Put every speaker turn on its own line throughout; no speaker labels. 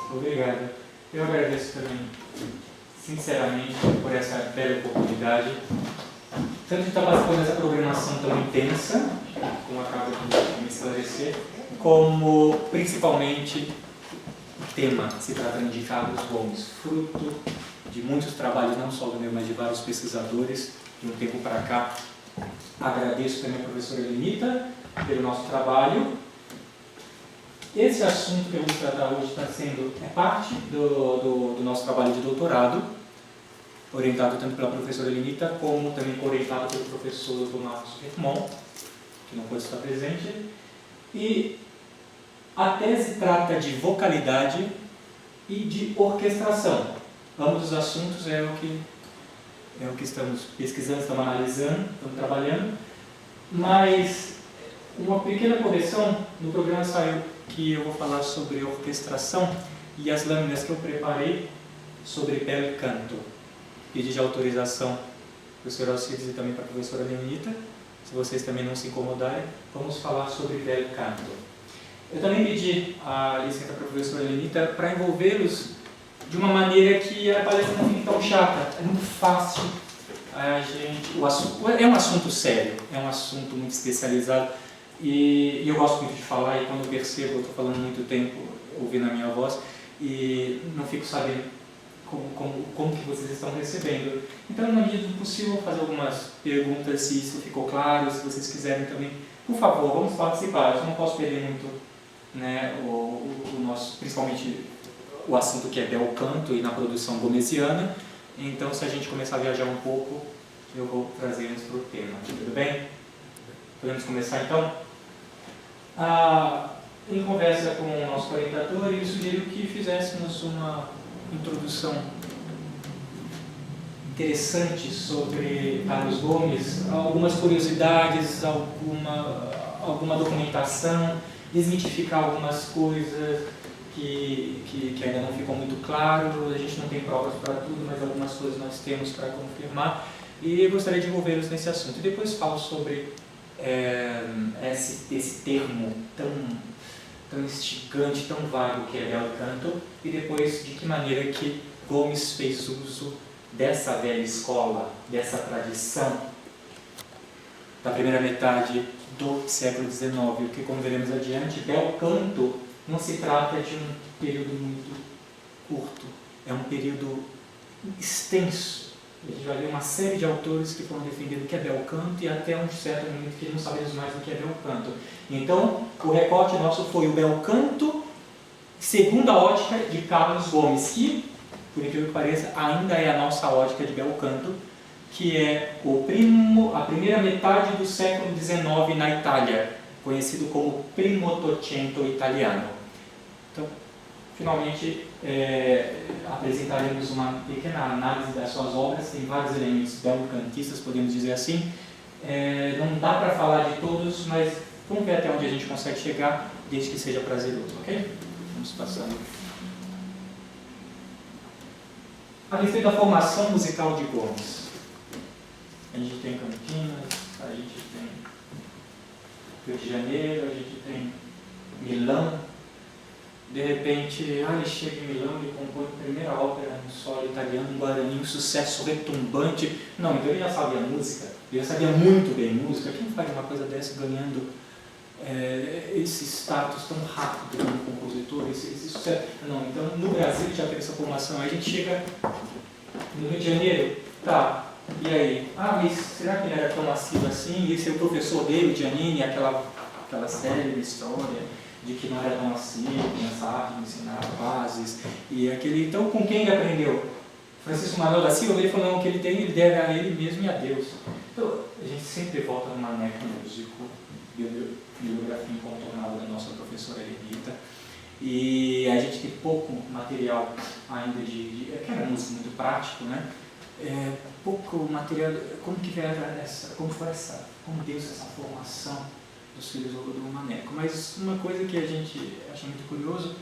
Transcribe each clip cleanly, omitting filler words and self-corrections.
Obrigado. Eu agradeço também, sinceramente, por essa bela oportunidade, tanto de estar participando dessa programação tão intensa, como acaba de me esclarecer, como, principalmente, o tema se tratando de Carlos Gomes, fruto de muitos trabalhos, não só do meu, mas de vários pesquisadores, de um tempo para cá. Agradeço também a professora Elenita pelo nosso trabalho. Esse assunto que eu vou tratar hoje é parte do nosso trabalho de doutorado, orientado tanto pela professora Elenita, como também orientado pelo professor Tomás Hermon, que não pode estar presente. E a tese trata de vocalidade e de orquestração. Ambos os assuntos é o que estamos pesquisando, estamos analisando, estamos trabalhando. Mas uma pequena correção, no programa saiu que eu vou falar sobre orquestração e as lâminas que eu preparei sobre bel canto. Pedi de autorização para o professor Alcides e também para a professora Lenita. Se vocês também não se incomodarem, vamos falar sobre bel canto. Eu também pedi a licença para a professora Lenita para envolvê-los de uma maneira que a palestra não fique tão chata. É muito fácil. É um assunto sério, é um assunto muito especializado. E eu gosto muito de falar, e quando eu percebo, eu estou falando muito tempo ouvindo a minha voz, e não fico sabendo como que vocês estão recebendo. Então, na medida do possível, vou fazer algumas perguntas, se isso ficou claro, se vocês quiserem também. Por favor, vamos participar. Eu não posso perder muito, né, o nosso, principalmente o assunto que é bel canto e na produção gomesiana. Então, se a gente começar a viajar um pouco, eu vou trazer-nos para o tema. Tudo bem? Podemos começar então? Em conversa com o nosso orientador, ele sugeriu que fizéssemos uma introdução interessante sobre Carlos Gomes, algumas curiosidades, alguma documentação, desmitificar algumas coisas que ainda não ficou muito claro. A gente não tem provas para tudo, mas algumas coisas nós temos para confirmar. E eu gostaria de envolvê-los nesse assunto. E depois falo sobre esse termo tão instigante, tão vago que é bel canto, e depois de que maneira que Gomes fez uso dessa velha escola, dessa tradição da primeira metade do século XIX, o que, como veremos adiante, bel canto não se trata de um período muito curto, é um período extenso. A gente vai ver uma série de autores que foram defendendo o que é bel canto e até um certo momento que não sabemos mais o que é bel canto. Então, o recorte nosso foi o bel canto segundo a ótica de Carlos Gomes, que, por incrível que pareça, ainda é a nossa ótica de bel canto, que é a primeira metade do século XIX na Itália, conhecido como Primo Ottocento italiano. Então, finalmente, apresentaremos uma pequena análise das suas obras. Tem vários elementos bel-cantistas, podemos dizer assim. Não dá para falar de todos, mas vamos ver até onde a gente consegue chegar, desde que seja prazeroso, ok? Vamos passando. A respeito da formação musical de Gomes. A gente tem Campinas, a gente tem Rio de Janeiro, a gente tem Milão. De repente, ele chega em Milão e compõe a primeira ópera no solo italiano, um Guarani, um sucesso retumbante. Não, então ele já sabia música, ele já sabia muito bem música. Quem faz uma coisa dessa ganhando esse status tão rápido como compositor, esse sucesso? Não, então no Brasil já teve essa formação. Aí a gente chega no Rio de Janeiro, tá, e aí? Mas será que ele era tão assíduo assim? Esse é o professor dele, o Giannini, aquela célebre história de que não era tão assíduo nessa arte de ensinar bases e aquele. Então, com quem ele aprendeu? Francisco Manuel da Silva. Ele falou que ele deve a ele mesmo e a Deus. Então, a gente sempre volta no maneco músico, bibliografia incontornável da nossa professora Elenita, e a gente tem pouco material ainda que era música muito prático, né? Pouco material. Como deu essa formação dos filhos do maneco. Mas uma coisa que a gente acha muito curioso,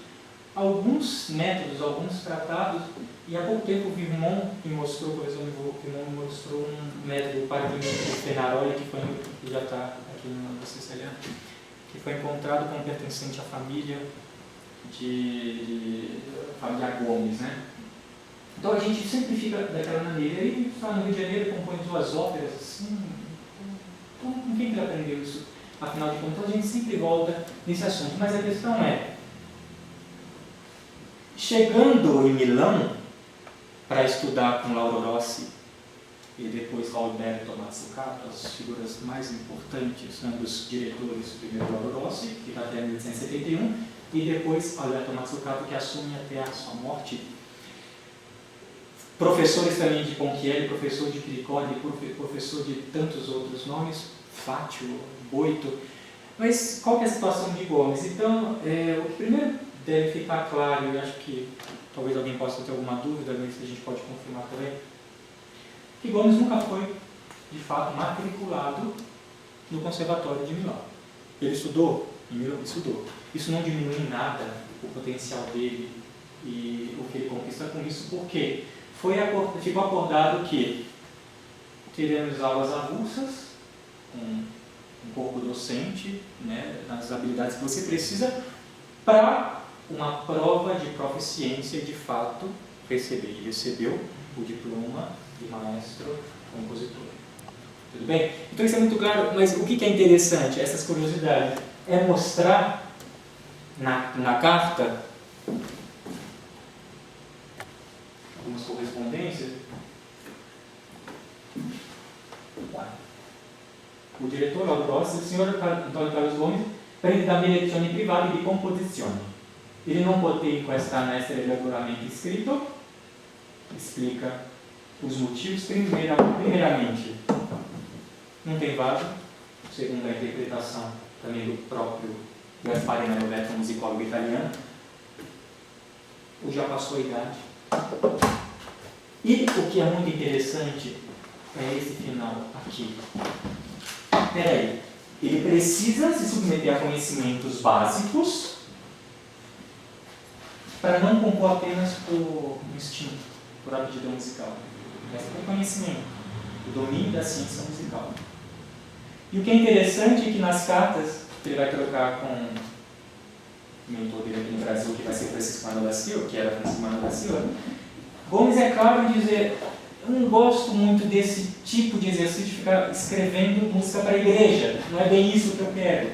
alguns métodos, alguns tratados, e há pouco tempo o Virmont me mostrou, por exemplo, um método para o Fenaroli, que já está aqui no CCLA, que foi encontrado como pertencente à família de familiar Gomes, né? Então a gente sempre fica daquela maneira. Ele está no Rio de Janeiro, compõe 2 óperas assim. Então, com quem que ele aprendeu isso? Afinal de contas, a gente sempre volta nesse assunto. Mas a questão é, chegando em Milão para estudar com Lauro Rossi e depois Alberto Mazzucato, as figuras mais importantes, ambos diretores, primeiro Lauro Rossi, que está até 1871, e depois Alberto Mazzucato, que assume até a sua morte. Professores também de Ponchielli, professor de Piricoli, professor de tantos outros nomes, Fátio, Boito. Mas qual que é a situação de Gomes? Então, o que primeiro deve ficar claro, e acho que talvez alguém possa ter alguma dúvida, mas a gente pode confirmar também, que Gomes nunca foi, de fato, matriculado no Conservatório de Milão. Ele estudou em Milão? Estudou. Isso não diminui em nada o potencial dele e o que ele conquista com isso, porque ficou acordado que teremos aulas avulsas, com um corpo docente, né, nas habilidades que você precisa, para uma prova de proficiência de fato receber. Ele recebeu o diploma de maestro compositor. Tudo bem? Então isso é muito claro, mas o que é interessante, essas curiosidades, é mostrar na carta algumas correspondências. O direttore Lauro Rossi, il signor Antonio Carlos Gomes, prende da direzioni private di composizione. Ele não poteva questa essere regolarmente escrito, explica os motivos. Primeiramente, não tem vaso, segundo a interpretação também do próprio Gasparino Roberto, um musicólogo italiano, ou já passou a idade. E o que é muito interessante é esse final aqui. Peraí, ele precisa se submeter a conhecimentos básicos para não compor apenas por instinto, por aptidão musical, mas por conhecimento, o domínio da ciência musical. E o que é interessante é que nas cartas que ele vai trocar com o mentor dele aqui no Brasil, que vai ser Francisco Manuel da Silva, que era Francisco Manuel da Silva, Gomes é claro em dizer: eu não gosto muito desse tipo de exercício de ficar escrevendo música para a igreja, não é bem isso que eu quero.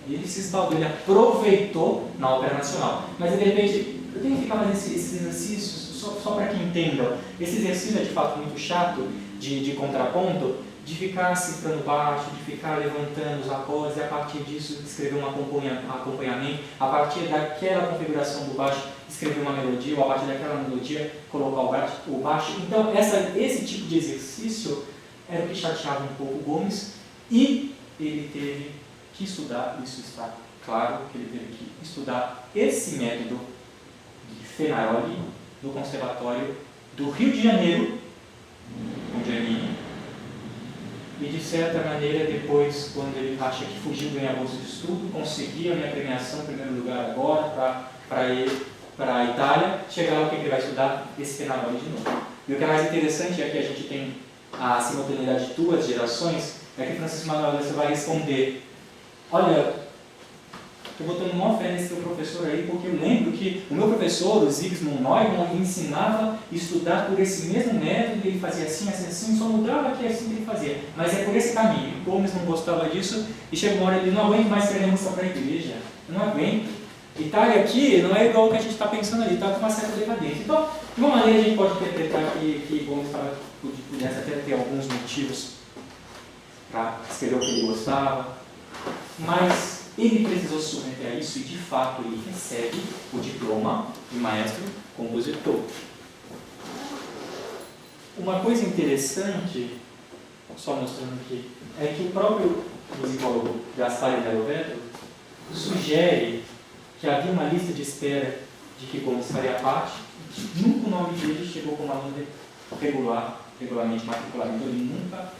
Ele se espalhou, ele aproveitou na Ópera Nacional. Mas de repente, eu tenho que ficar fazendo esses exercícios, só para que entendam. Esse exercício é de fato muito chato, de contraponto, de ficar cifrando baixo, de ficar levantando os acordes e a partir disso escrever um acompanhamento, a partir daquela configuração do baixo escrever uma melodia, ou a partir daquela melodia colocar o baixo. Então esse tipo de exercício era o que chateava um pouco o Gomes, e ele teve que estudar, isso está claro, que ele teve que estudar esse método de Fenaioli no Conservatório do Rio de Janeiro, com Giannini. E de certa maneira, depois, quando ele acha que fugiu, ganhar a bolsa de estudo, conseguiu a minha premiação em primeiro lugar agora para ir para a Itália, chegar lá, o que ele vai estudar? Esse Fenaioli de novo. E o que é mais interessante é que a gente tem a simultaneidade de 2 gerações, é que Francisco Manuel você vai responder: olha, estou botando uma fé nesse teu professor aí, porque eu lembro que o meu professor, o Sigismund Neumann, ele ensinava a estudar por esse mesmo método, ele fazia assim, assim, assim, só mudava que é assim que ele fazia. Mas é por esse caminho. O Gomes não gostava disso, e chega uma hora ele: não aguento mais escrever música para a igreja, eu não aguento. Itália aqui não é igual o que a gente está pensando ali, está com uma certa decadência. Então, de uma maneira a gente pode interpretar que Gomes pudesse até ter alguns motivos para escrever o que ele gostava, mas ele precisou se submeter a isso e, de fato, ele recebe o diploma de maestro compositor. Uma coisa interessante, só mostrando aqui, é que o próprio musicólogo Gasparino Roberto sugere que havia uma lista de espera de que Gomes faria parte, e nunca o nome dele chegou como aluno regularmente matriculado. Então ele nunca,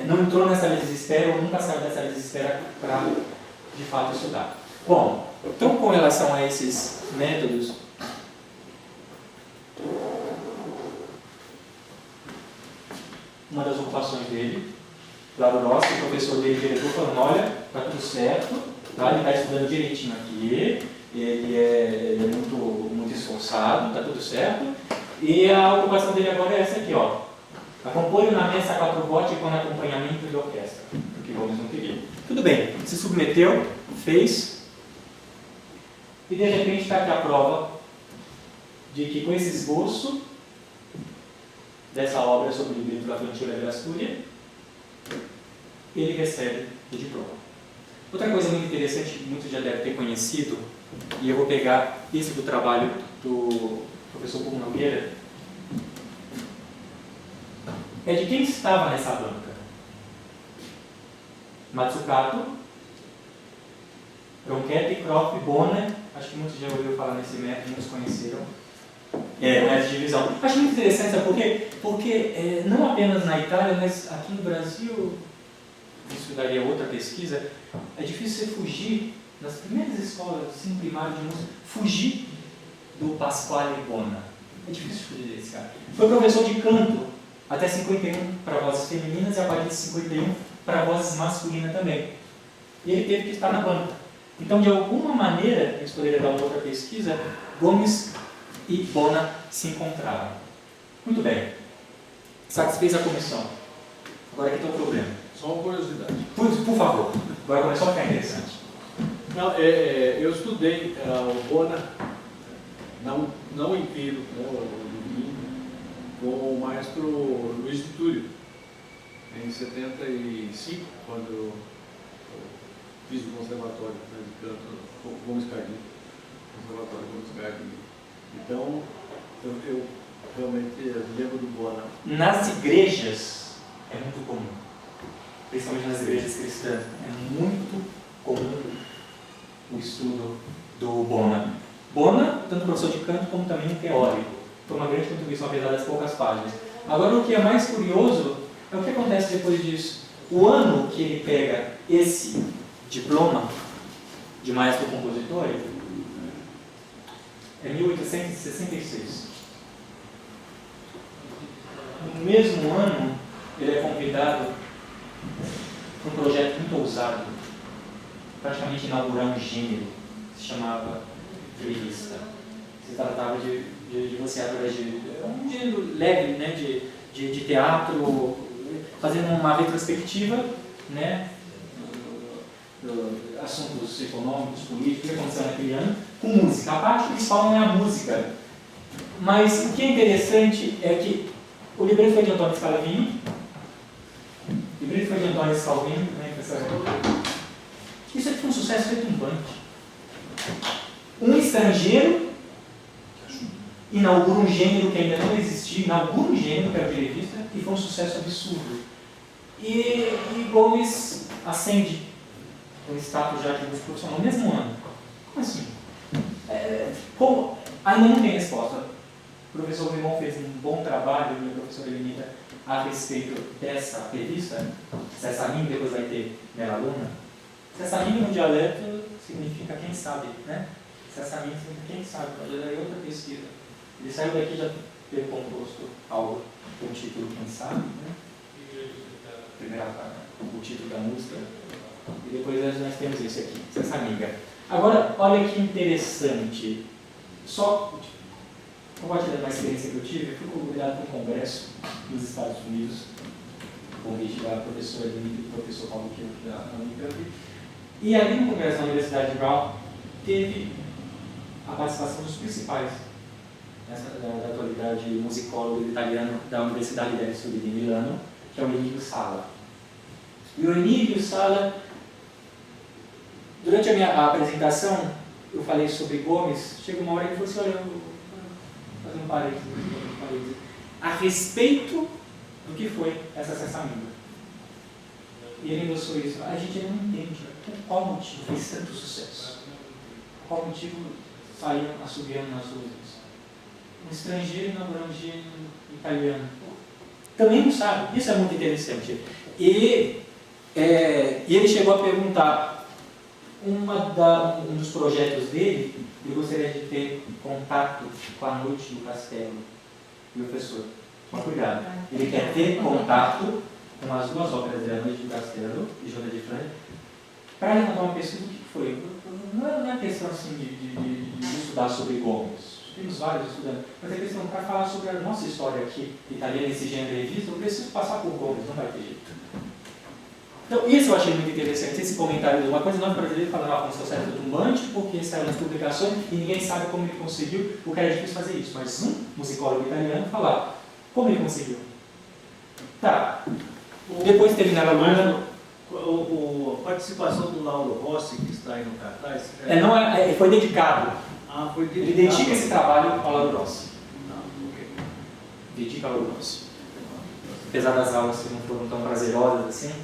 não entrou nessa lista de espera, ou nunca saiu dessa lista de espera para, de fato, estudar. Bom, então com relação a esses métodos, uma das ocupações dele, Lauro Rossi, o professor dele, diretor, falando: olha, está tudo certo, tá? Ele está estudando direitinho aqui, ele é muito esforçado, está tudo certo. E a ocupação dele agora é essa aqui, ó. Acompanho na mesa 4 votos com acompanhamento de orquestra, porque Gomes não queria. Tudo bem, se submeteu, fez, e de repente está aqui a prova de que com esse esboço dessa obra sobre o libreto da Frontiera de Astúria, ele recebe o diploma. Outra coisa muito interessante, que muitos já devem ter conhecido, e eu vou pegar esse do trabalho do professor Hugo Nogueira, é de quem estava nessa banca. Mazzucato, Ronchetti, Croft, Bona, acho que muitos já ouviram falar nesse método, muitos conheceram. Essa divisão. Acho muito interessante, sabe por quê? Porque não apenas na Itália, mas aqui no Brasil, isso daria outra pesquisa, é difícil você fugir, nas primeiras escolas de ensino primário de música, fugir do Pasquale Bona. É difícil fugir desse cara. Foi professor de canto até 51 para vozes femininas e a partir de 51 para vozes masculinas também. E ele teve que estar na banca. Então, de alguma maneira, isso poderia dar uma outra pesquisa, Gomes e Bona se encontraram. Muito bem. Satisfez a comissão. Agora aqui está o problema.
Só uma curiosidade.
Por favor. Agora começou a ficar interessante.
Não, eu estudei o Bona, não inteiro, com o maestro Luiz de Túlio, em 75, quando eu fiz o conservatório de canto Gomes Cardim, conservatório Gomes Cardim. Então, eu realmente lembro do Bona.
Nas igrejas é muito comum, principalmente nas igrejas cristãs, é muito comum o estudo do Bona. Bona, tanto professor de canto como também teórico. Foi uma grande contribuição, apesar das poucas páginas. Agora, o que é mais curioso é o que acontece depois disso. O ano que ele pega esse diploma de maestro compositor é 1866. No mesmo ano, ele é convidado para um projeto muito ousado, praticamente inaugurar um gênero, que se chamava revista. Se tratava de você, através de um gênero leve, né, de teatro, fazendo uma retrospectiva, né, assuntos econômicos, políticos, o que aconteceu naquele ano, com música. A parte principal não é a música. Mas o que é interessante é que o libreto foi de Antônio Scalvini, né, isso aqui foi um sucesso retumbante. Um estrangeiro inaugura um gênero que ainda não existia, inaugura um gênero que era de revista, e foi um sucesso absurdo. E Gomes ascende o status já de músico profissional no mesmo ano. Como assim? Ainda não tem resposta. O professor Vimon fez um bom trabalho, e a professora Elenita, a respeito dessa revista. Se essa língua depois vai ter Melaluna. Se essa língua no dialeto significa quem sabe, né? Se essa língua significa quem sabe, já daria outra pesquisa. Ele saiu daqui já teve composto algo com o título Quem Sabe, né? Primeira o título da música. E depois nós temos esse aqui, essa amiga. Agora, olha que interessante. Só compartilhando uma experiência que eu tive, eu fui convidado para um congresso nos Estados Unidos, convite da professora Denise e do professor Paulo Quilo da Unicamp. E ali no congresso da Universidade de Brown, teve a participação dos principais da atualidade musicólogo italiano da Universidade degli Studi di Milano, que é o Emílio Sala. E o Emílio Sala, durante a minha apresentação, eu falei sobre Gomes, chega uma hora que ele falou assim, olha, eu vou fazer um parênteses, a respeito do que foi essa Sessaminga. E ele endossou isso. A gente não entende qual motivo fez tanto sucesso. Qual motivo saíram assobiando nas ruas. Um estrangeiro inaugurando um gênero italiano. Também não sabe. Isso é muito interessante. E ele chegou a perguntar, um dos projetos dele, ele gostaria de ter contato com a noite do castelo. E o professor, mas cuidado, ele quer ter contato com as duas óperas dele, A Noite do Castelo e Joana de França, para levantar uma pesquisa do que foi. Não é questão questão assim, de estudar sobre Gomes. Temos vários estudando. Mas a questão, para falar sobre a nossa história aqui, italiana, esse gênero de revista, eu preciso passar por Gomes, não vai ter jeito. Então, isso eu achei muito interessante, esse comentário de uma coisa, nós brasileiros falando Afonso Celso Tumbante, porque saiu nas publicações e ninguém sabe como ele conseguiu, porque era difícil fazer isso. Mas um musicólogo italiano falar como ele conseguiu. Tá. Depois terminar a Luna.
A participação do Lauro Rossi, que está aí no cartaz.
Foi dedicado.
Foi dedicado.
Ele dedica esse trabalho ao Lauro Rossi.
Ok.
Dedica ao Lauro Rossi. Apesar das aulas que não foram tão prazerosas assim,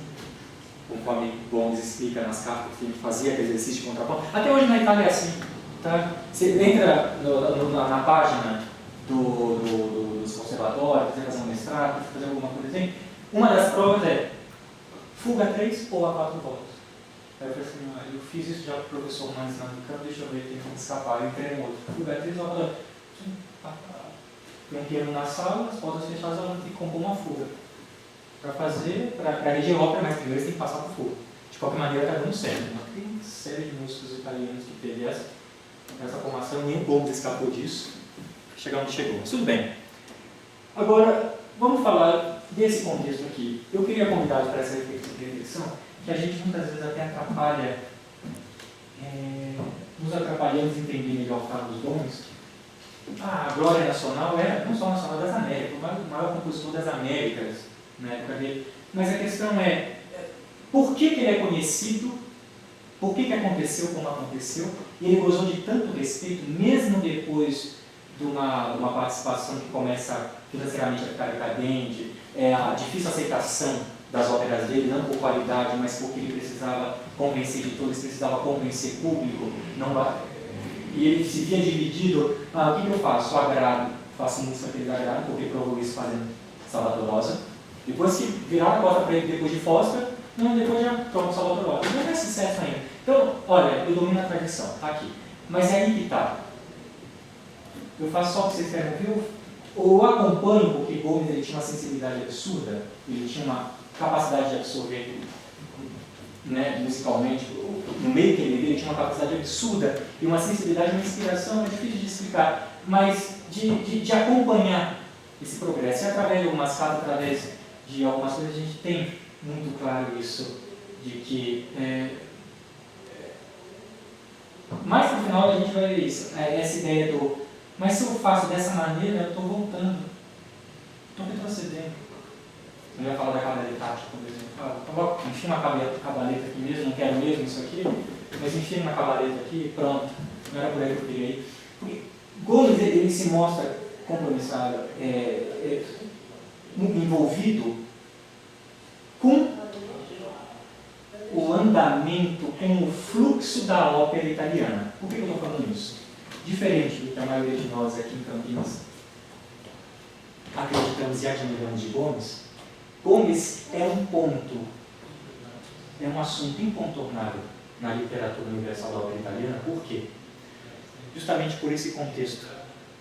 conforme Gomes explica nas cartas que ele fazia, aquele exercício de contraponto. Até hoje na Itália é assim. Tá? Você entra na página dos conservatórios, fazer um mestrado, fazer alguma coisa assim. Uma das provas é fuga 3 ou a 4 voltas. Aí eu falei assim, eu fiz isso já com o professor Manes na Unicamp, deixa eu ver, tem que escapar. Eu entrei no outro. Fuga 3 ou a 4 voltas. Tem um piano na sala, as portas fechadas, ela tem que compor uma fuga. Para fazer, para reger ópera, mas primeiro você tem que passar por fuga. De qualquer maneira, está dando certo. Tem uma série de músicos italianos que teve essa formação, nem o Gomes escapou disso. Chegar onde chegou. Mas tudo bem. Agora, vamos falar desse contexto aqui. Eu queria convidar para essa reflexão, que a gente muitas vezes até atrapalha, nos atrapalhamos entender melhor Carlos Gomes. A glória nacional era não só nacional das Américas, o maior compositor das Américas na época dele. Mas a questão é, por que ele é conhecido, por que aconteceu como aconteceu, e ele gozou de tanto respeito, mesmo depois de uma participação que começa financeiramente a ficar decadente, a difícil aceitação das óperas dele, não por qualidade, mas porque ele precisava convencer editores, precisava convencer público, e ele se via dividido, o que eu faço? Eu agrado, faço música que eles agradam, porque provou isso fazendo Salvador Rosa. Depois que viraram a porta para ele depois de Fosca, depois já pronto Salvador Rosa. Não é sucesso ainda. Então, olha, eu domino a tradição, tá aqui. Mas é aí que está. Eu faço só o que vocês querem ouvir, ou acompanho, porque Gomes ele tinha uma sensibilidade absurda, ele tinha uma capacidade de absorver, musicalmente, no meio que ele tinha uma capacidade absurda e uma sensibilidade, uma inspiração, é difícil de explicar, mas de acompanhar esse progresso. E através de algumas cartas, através de algumas coisas, a gente tem muito claro isso, de que mais no final a gente vai ver isso, essa ideia do mas se eu faço dessa maneira, eu estou voltando, estou retrocedendo. Eu ia falar da cabaleta tática, por exemplo. Enfim, uma cabaleta aqui mesmo, não quero mesmo isso aqui, mas enfim, uma cabaleta aqui, pronto. Não era por aí que eu queria ir. Porque Gomes, ele se mostra compromissado, envolvido com o andamento, com o fluxo da ópera italiana. Por que eu estou falando isso? Diferente do que a maioria de nós aqui em Campinas acreditamos e admiramos de Gomes, Gomes é um ponto, é um assunto incontornável na literatura universal da ópera italiana. Por quê? Justamente por esse contexto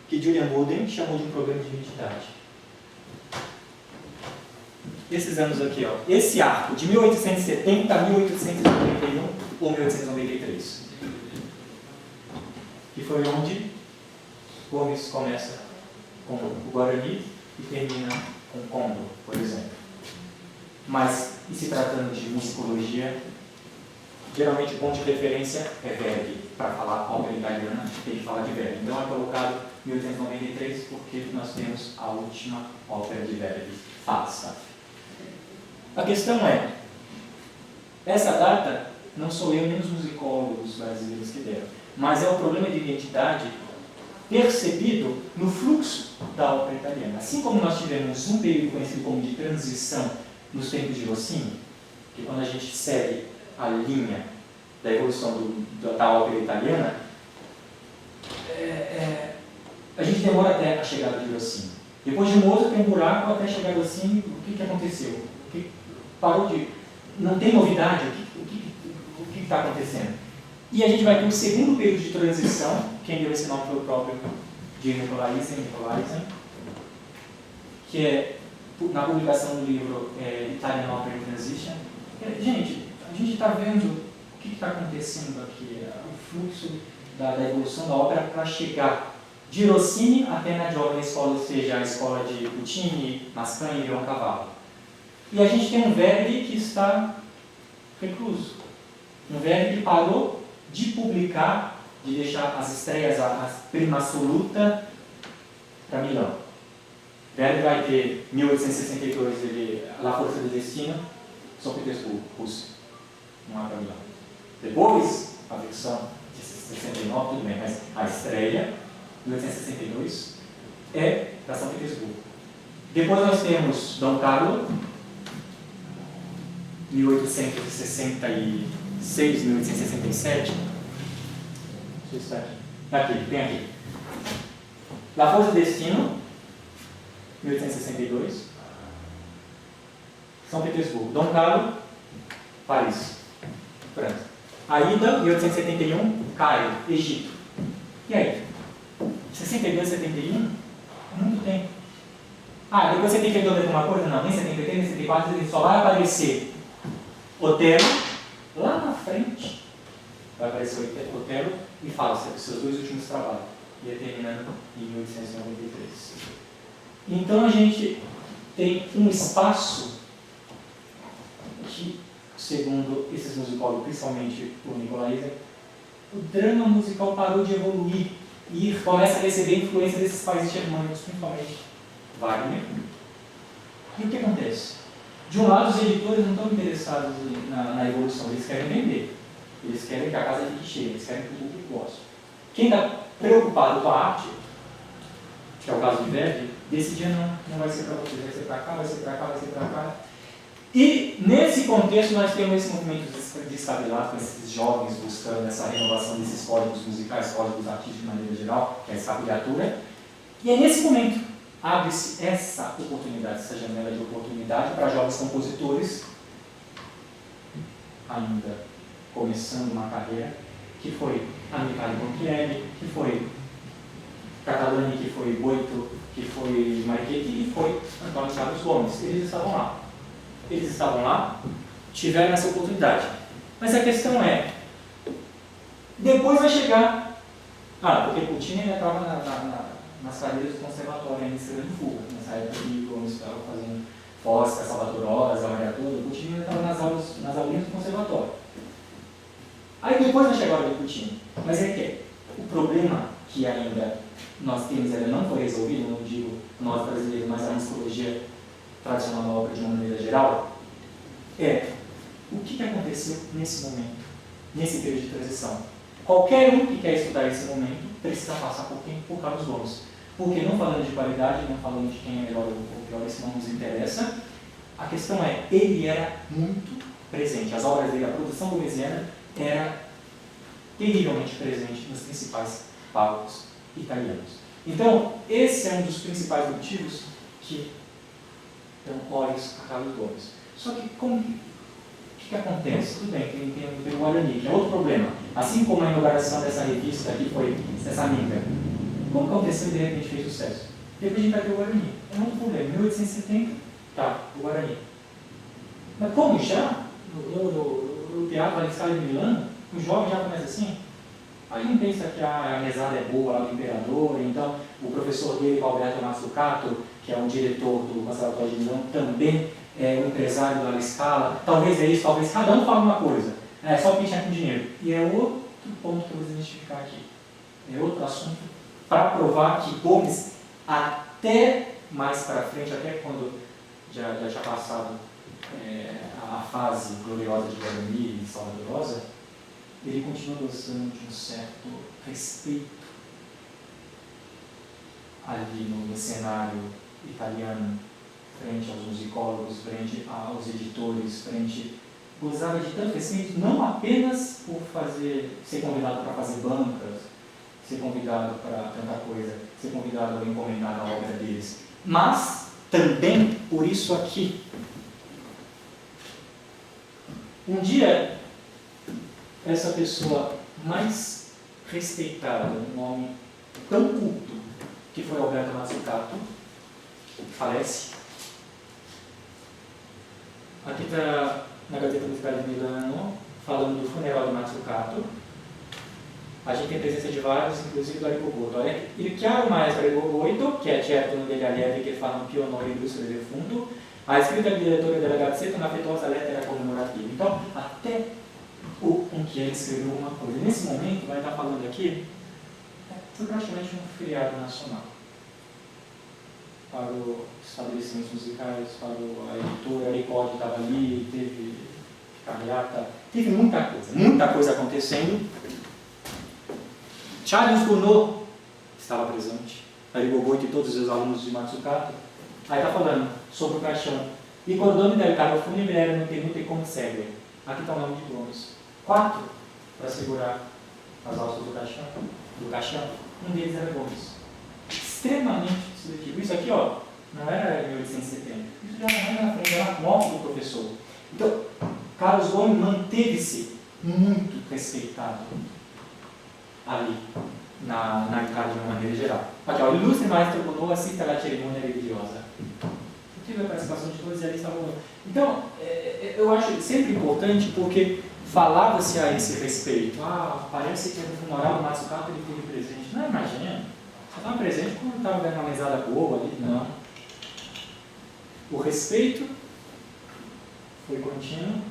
que Julian Boden chamou de um problema de identidade. Esses anos aqui, esse arco de 1870 a 1891 ou 1893. Que foi onde Gomes começa com o Guarani e termina com o Condor, por exemplo. Mas, e se tratando de musicologia, geralmente o ponto de referência é Verdi. Para falar ópera italiana, a gente tem que falar de Verdi. Então é colocado 1893 porque nós temos a última ópera de Verdi, Falstaff. A questão é, essa data não sou eu nem os musicólogos brasileiros que deram, mas é um problema de identidade percebido no fluxo da ópera italiana. Assim como nós tivemos um período conhecido como de transição nos tempos de Rossini, que quando a gente segue a linha da evolução da ópera italiana, a gente demora até a chegada de Rossini. Depois de Mozart tem um buraco até chegar a Rossini. O que aconteceu? Parou de... Não tem novidade? O que está acontecendo? E a gente vai ter um segundo período de transição, quem deu esse nome foi o próprio de Nicolaisen, que é na publicação do livro Italian Opera in Transition. Gente, a gente está vendo o que está acontecendo aqui, o fluxo da evolução da ópera para chegar de Rossini até na jovem escola, ou seja, a escola de Puccini, Mascagni e Leoncavallo. E a gente tem um Verdi que está recluso. Um Verdi que parou de publicar, de deixar as estreias, a prima absoluta, para Milão. Verdi vai ter 1862, La Forza del Destino, São Petersburgo, Rússia. Não é para Milão. Depois, a versão de 69, tudo bem, mas a estreia, 1862, é para São Petersburgo. Depois nós temos Dom Carlo, 1866, 1867. Aqui, tem aqui. La Forza del Destino, 1862. São Petersburgo. Dom Carlo, Paris, França. Aida, 1871, Cairo, Egito. E aí? 62, 71? Muito tempo. Ah, depois 72 é alguma coisa? Não, nem 73, nem 74, ele só vai aparecer Otelo, lá na frente, vai aparecer Otelo e fala seus dois últimos trabalhos, e é terminando em 1893. Então a gente tem um espaço que, segundo esses musicólogos, principalmente o Nicolaisen, o drama musical parou de evoluir e começa a receber influência desses países germânicos, principalmente Wagner. E o que acontece? De um lado, os editores não estão interessados na evolução, eles querem vender. Eles querem que a casa fique cheia, eles querem que o público goste. Quem está preocupado com a arte, que é o caso de Verdi, desse dia não vai ser para vocês, vai ser para cá, vai ser para cá, vai ser para cá. E nesse contexto nós temos esse movimento desestabilizado, com esses jovens buscando essa renovação desses códigos musicais, códigos artísticos de maneira geral, que é a escapilatura. E é nesse momento abre-se essa oportunidade, essa janela de oportunidade para jovens compositores, ainda começando uma carreira, que foi Amicale Ponchielli, que foi Catalani, que foi Boito, que foi Marichetti e foi Antônio Carlos Gomes. Eles estavam lá, tiveram essa oportunidade. Mas a questão é, depois vai chegar, porque Puccini ainda estava nas carreiras do conservatório, ainda estava em fuga, nessa época que o Gomes estava fazendo Fosca, Salvatore Rosa, Maria Toda, o Puccini ainda estava nas aulinhas do conservatório. Aí depois vai chegar a hora de Puccini. Mas é que o problema que ainda nós temos, ainda não foi resolvido, não digo nós brasileiros, mas a musicologia tradicional da ópera de uma maneira geral, é o que aconteceu nesse momento, nesse período de transição. Qualquer um que quer estudar esse momento precisa passar por quem? Por Carlos Gomes. Porque não falando de qualidade, não falando de quem é melhor ou pior, isso não nos interessa. A questão é, ele era muito presente. As obras dele, a produção gomesiana era terrivelmente presente nos principais palcos italianos. Então, esse é um dos principais motivos que dão olhos a Carlos Gomes. Só que o que acontece? Tudo bem, tem o Guarani, que é outro problema. Assim como a inauguração dessa revista aqui foi essa minga. Como aconteceu e de repente fez sucesso? Depois a gente vai ter o Guarani. É um outro problema. Em 1870, o Guarani. Mas como já? No Teatro Alla Scala de Milano, o jovem já começa assim. Aí não pensa que a mesada é boa lá do imperador, então o professor dele, Alberto Mazzucato, que é o diretor do Conservatório de Milão, também é um empresário da Alla Scala. Talvez é isso, talvez cada um fala uma coisa. É só pinchar com dinheiro. E é outro ponto que eu vou identificar aqui. É outro assunto para provar que Gomes, até mais para frente, até quando já tinha passado a fase gloriosa de Guarani e Salvador Rosa, ele continua gostando de um certo respeito ali no cenário italiano, frente aos musicólogos, frente aos editores, gozava de tanto respeito, não apenas por ser convidado para fazer bancas, ser convidado para tanta coisa, ser convidado para encomendar a obra deles, mas também por isso aqui. Um dia, essa pessoa mais respeitada, um homem tão culto, que foi Alberto Mazzucato, falece. Aqui está na Gazeta Musicale de Milano, falando do funeral de Mazzucato. a gente tem presença de vários, inclusive do Aricoboto. Il chiaro maestro Aricoboto, che è certo uno degli allievi che fanno più onore illustro del defunto, ha escrito al direttore della Gazzetta una affettuosa lettera commemorativa. Então, até o Unchieri escreveu uma coisa. Nesse momento, vai estar falando aqui, foi praticamente um feriado nacional para os estabelecimentos musicais, para a editora, a Record estava ali, teve carreata, teve muita coisa acontecendo. Charles Gounod estava presente, Aricoboto e todos os alunos de Mazzucato. Aí está falando sobre o caixão. I cordoni del carro fúnebre erano tenuti come segue. Aqui está o nome de Gomes. 4 para segurar as alças do caixão. Um deles era Gomes. Extremamente seletivo. Isso aqui, ó, não era em 1870. Isso já era na frente, era a morte do professor. Então, Carlos Gomes manteve-se muito respeitado ali, na Itália de uma maneira geral. Aqui, ó, o ilustre maestro Gounod assiste à cerimônia religiosa. Eu tive a participação de todos e ali estavam. Então, eu acho sempre importante porque falava-se a esse respeito. Ah, parece que no funeral do Mazzucato ele teve presente. Não, imagina. Só estava presente quando estava dando uma mesada boa ali. Não. O respeito foi contínuo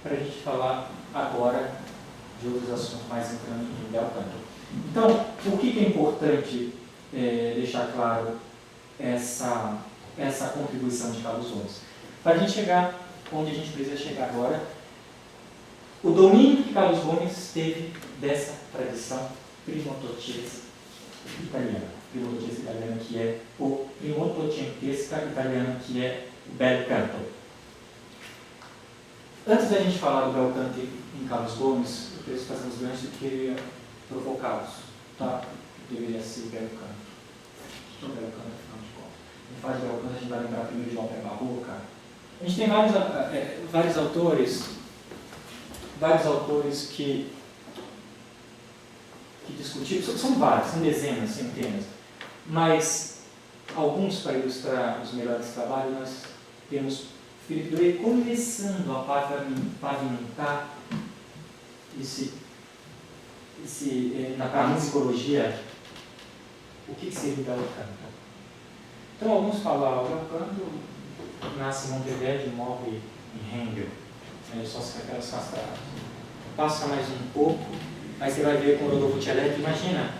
para a gente falar agora de outros assuntos mais entrando em Bel Canto. Então, por que é importante deixar claro essa contribuição de Carlos Gomes? Para a gente chegar onde a gente precisa chegar agora, o domínio que Carlos Gomes teve dessa tradição primo-ottocentesca italiana, que é o primo-ottocentesca italiano, que é o Bel Canto. Antes da gente falar do Bel Canto em Carlos Gomes, eu preciso fazer uns ganchos que queria provocá-los, tá? Deveria ser o Bel Canto. O Bel Canto, afinal de contas. A gente fala de Bel Canto, a gente vai lembrar primeiro de ópera barroca. A gente tem vários autores que discutiram, são vários, são dezenas, centenas, mas alguns, para ilustrar os melhores trabalhos, nós temos Philippe Drouet começando a pavimentar na musicologia, o que seria o Bel Canto. Então, alguns falam, o Bel Canto nasce em Montevideo e morre em Handel, ele só se aquelas castradas. Passa mais um pouco, aí você vai ver com o Rodolfo Celletti, imagina,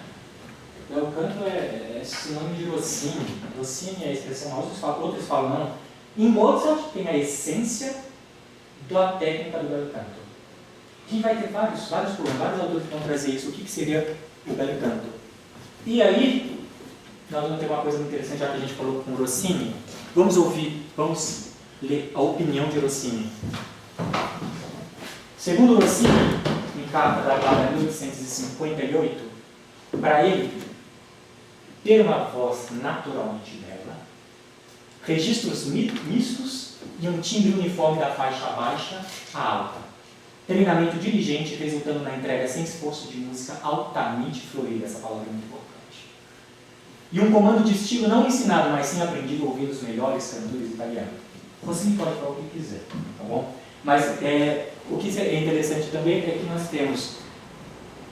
o Bel Canto é sinônimo de Rossini. Rossini é a expressão, outros falam não. Em Mozart tem a essência da técnica do Bel Canto. A gente vai ter vários problemas, vários autores que vão trazer isso, o que seria o Bel Canto. E aí, nós vamos ter uma coisa muito interessante, já que a gente falou com o Rossini. Vamos ler a opinião de Rossini. Segundo Rossini, em carta datada em 1858, para ele, ter uma voz naturalmente bela, registros mistos e um timbre uniforme da faixa baixa à alta, treinamento diligente resultando na entrega sem esforço de música altamente florida, essa palavra é muito importante, e um comando de estilo não ensinado, mas sim aprendido ouvindo os melhores cantores italianos. Rossini pode falar o que quiser, tá bom? Mas o que é interessante também é que nós temos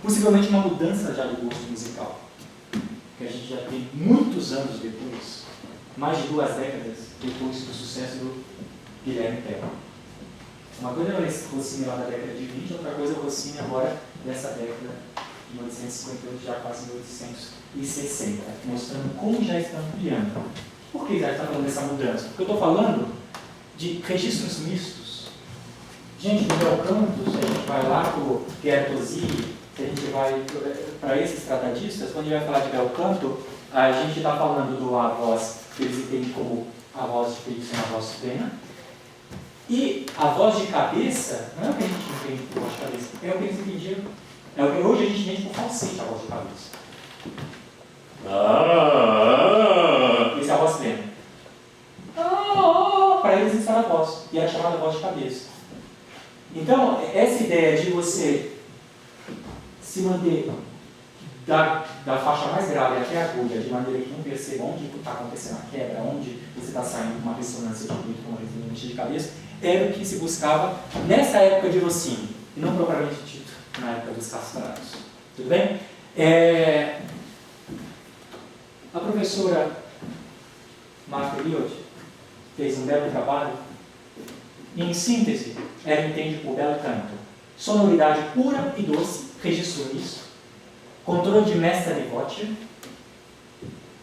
possivelmente uma mudança já do gosto musical, que a gente já tem muitos anos depois, mais de 2 décadas depois do sucesso do Guilherme Tell. Uma coisa é o Rossini lá da década de 20, outra coisa é o Rossini agora dessa década de 1858, já quase 1860, mostrando como já está ampliando. Por que já está falando dessa mudança? Porque eu estou falando de registros mistos. Gente, no Bel Canto, se a gente vai lá para o Pierre Tosi, se a gente vai para esses tratadistas, quando a gente vai falar de Bel Canto, a gente está falando do a voz que eles entendem como a voz de Felix, a voz plena, e a voz de cabeça, não é o que a gente entende por voz de cabeça, é o que eles entendiam, é o que hoje a gente entende por falsete, a voz de cabeça. Essa é a voz plena. Para eles isso era a voz, e era chamada voz de cabeça. Então, essa ideia de você se manter da faixa mais grave até a aguda, de maneira que não perceba onde está acontecendo a quebra, onde você está saindo com uma ressonância de ruído, com uma ressonância de cabeça, era o que se buscava nessa época de Rossini, e não propriamente dito na época dos castrados. Tudo bem? A professora Martha Eliot fez um belo trabalho. Em síntese, ela entende por belo canto sonoridade pura e doce, registro unisso, controle de mestra devote,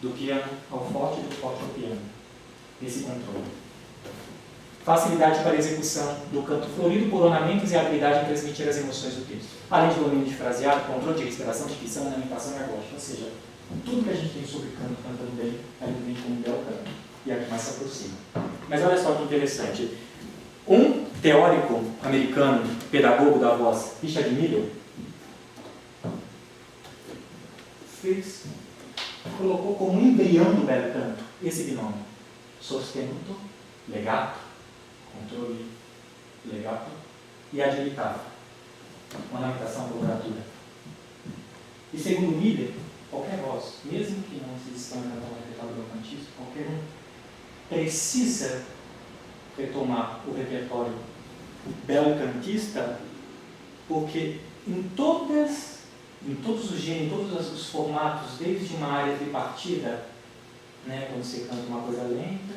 do piano ao forte e do forte ao piano. Esse controle. Facilidade para a execução do canto florido por ornamentos e habilidade em transmitir as emoções do texto. Além de domínio de fraseado, controle de respiração, dicção, ornamentação e agóstica. Ou seja, tudo que a gente tem sobre canto, cantando bem, ela vem como um belo canto. E aqui mais se aproxima. Mas olha só que interessante. Um teórico americano, pedagogo da voz, Richard Miller, colocou como embrião do belo canto esse binômio: sostenuto, legato, controle, legato e agilitado, ornamentação, coloratura. E segundo Miller, qualquer voz, mesmo que não se distanque da repertório cantista, qualquer um precisa retomar o repertório belo cantista, porque em todos os gêneros, em todos os formatos, desde uma área tripartida, né, quando você canta uma coisa lenta,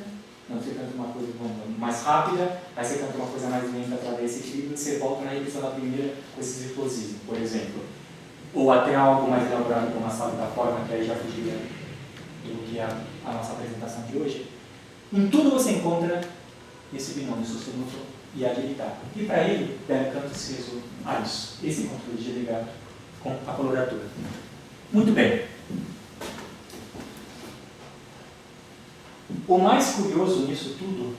quando você canta uma coisa mais rápida, aí você canta uma coisa mais lenta para dar esse equilíbrio, você volta na repetição da primeira com esse virtuosismo, por exemplo. Ou até algo mais elaborado como a salva da forma, que aí já fugiria do que é a nossa apresentação de hoje. Em tudo você encontra esse binômio sostenuto e agilitado. E para ele, belo canto se resume a isso, esse controle de legato com a coloratura. Muito bem. O mais curioso nisso tudo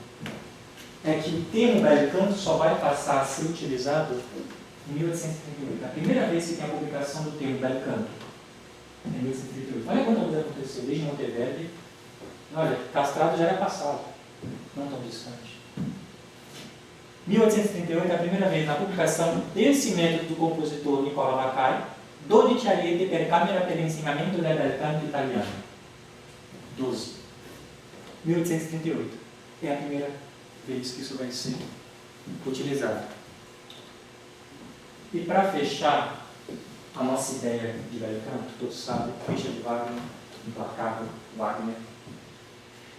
é que o termo belo canto só vai passar a ser utilizado em 1838. A primeira vez que tem a publicação do termo belo canto em 1838. Olha quanta coisa aconteceu desde Monteverdi. Olha, Castrado já era passado, não tão distante. 1838 é a primeira vez na publicação desse método do compositor Nicola Vaccari, Dodici per camera per l'insegnamento del bel canto italiano. 12. 1838 é a primeira vez que isso vai ser utilizado. E para fechar a nossa ideia de bel canto, todos sabem, Richard Wagner, implacável Wagner,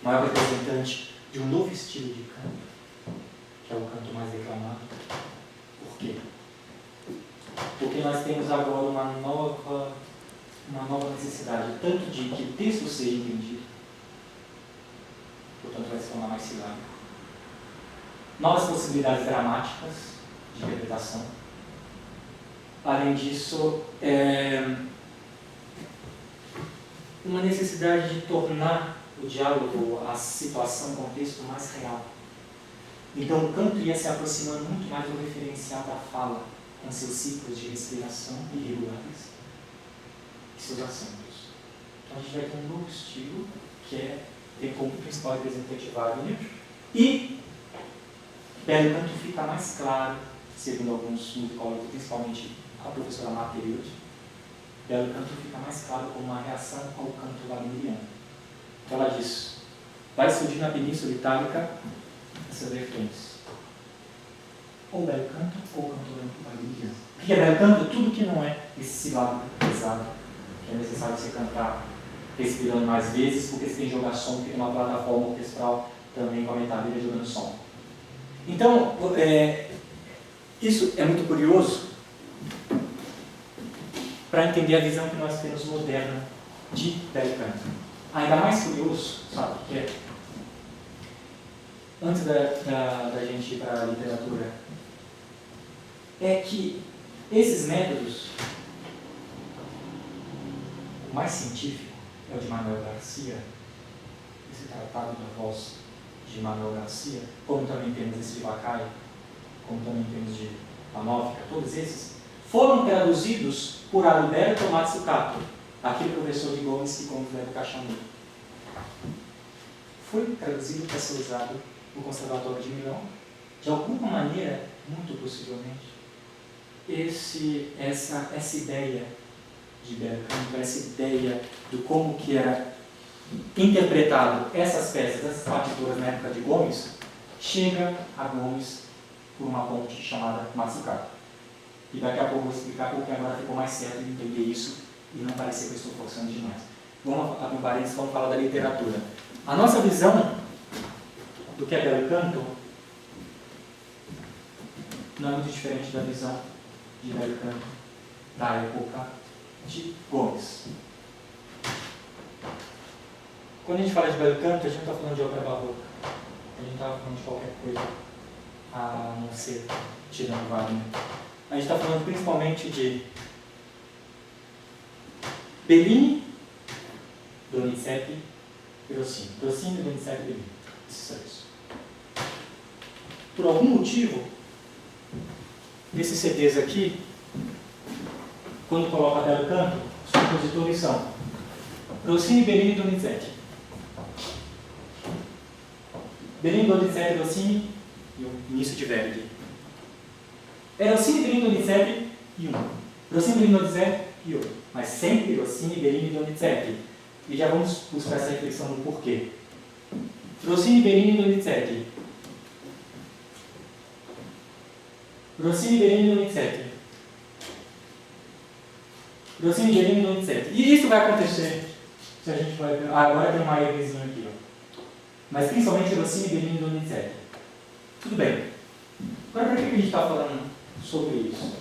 maior representante de um novo estilo de canto, que é o canto mais declamado. Por quê? Porque nós temos agora uma nova necessidade, tanto de que o texto seja entendido, portanto vai se tornar mais silábico, novas possibilidades dramáticas de interpretação. Além disso, uma necessidade de tornar o diálogo, a situação, o contexto mais real. Então o canto ia se aproximando muito mais do referencial da fala, com seus ciclos de respiração irregulares e seus acentos. Então a gente vai ter um novo estilo, que tem como principal representante Wagner, e belo canto fica mais claro, segundo alguns musicólogos, principalmente a professora Martha Eliot, belo canto fica mais claro como uma reação ao canto wagneriano. Ela diz: vai surgir na Península Itálica essas vertentes, ou belo canto ou canto wagneriano. O que é belo canto? Tudo que não é esse silábico pesado, que é necessário você cantar respirando mais vezes, porque você tem que jogar som, porque tem uma plataforma orquestral também com a metade jogando som. Então, isso é muito curioso para entender a visão que nós temos moderna de belo canto. Ainda mais curioso, sabe o que é? Antes da gente ir para a literatura, é que esses métodos, o mais científico é o de Manuel Garcia, esse tratado da voz de Manuel Garcia, como também temos esse de Vaccari, como também temos de Panofka, todos esses foram traduzidos por Alberto Mazzucato, aquele professor de Gomes que Gomes leva o Caixamur. Foi traduzido para ser usado no Conservatório de Milão. De alguma maneira, muito possivelmente, essa ideia de belo canto, essa ideia de como que era interpretado essas peças, essas partituras na época de Gomes, chega a Gomes por uma ponte chamada Mazzucato. E daqui a pouco eu vou explicar porque agora ficou mais certo de entender isso e não parecer que eu estou forçando demais. Vamos abrir um parênteses, vamos falar da literatura. A nossa visão do que é belo canto não é muito diferente da visão de belo canto da época de Gomes. Quando a gente fala de belo canto, a gente não está falando de obra barroca. A gente não está falando de qualquer coisa a não ser tirando Wagner. A gente está falando principalmente de Bellini, Donizetti e Rossini. Rossini, Donizetti e Bellini. Esses três. Por algum motivo, esses CDs aqui, quando coloca belo canto, os compositores são Rossini, Bellini e Donizetti. Bellini, Donizetti, Rossini e o início de Verdi. É Rossini, Bellini, Donizetti e um. Rossini, Bellini, Donizetti e outro. Mas sempre Rossini, Bellini e Donizetti. E já vamos buscar essa reflexão no porquê. Rossini, Bellini e Donizetti. Rossini, Bellini e Donizetti. Rossini, Bellini e Donizetti. E isso vai acontecer se a gente vai ver. Agora tem uma Evezinho aqui, ó. Mas principalmente Rossini, Bellini e Donizetti. Tudo bem. Agora, por que a gente está falando sobre isso?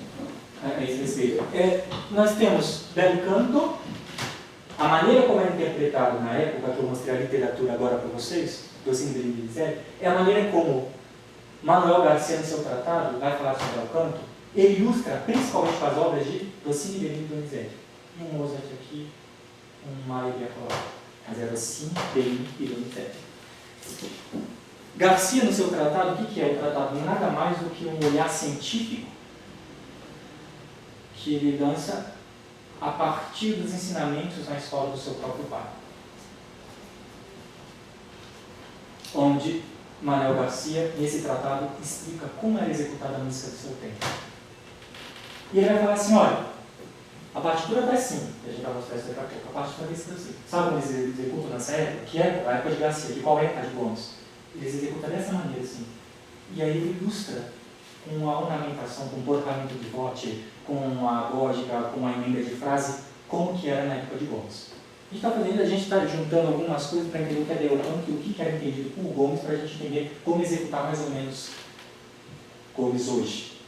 A esse respeito? Nós temos belo canto, a maneira como é interpretado na época, que eu mostrei a literatura agora para vocês, Rossini, Bellini e Donizetti, é a maneira como Manuel Garcia, no seu tratado, vai falar sobre belo canto, ele ilustra principalmente com as obras de Rossini, Bellini e Donizetti. E um Mozart aqui, um Mahler acolá. Mas é Rossini, Bellini e Donizetti. Garcia, no seu tratado, o que é o tratado? Nada mais do que um olhar científico que ele lança a partir dos ensinamentos na escola do seu próprio pai. Onde Manuel Garcia, nesse tratado, explica como era executada a música do seu tempo. E ele vai falar assim, olha, a partitura está assim, a gente vai mostrar isso daqui a pouco, a partitura está assim. Sabe como eles executam nessa época? Que é a época de Garcia, de qual época de Gomes? Eles executam dessa maneira, assim. E aí ele ilustra com a ornamentação, com o portamento de voce, com a lógica, com a emenda de frase, como que era na época de Gomes. A gente está juntando algumas coisas para entender o que é belo canto e o que era entendido por Gomes, para a gente entender como executar mais ou menos Gomes hoje.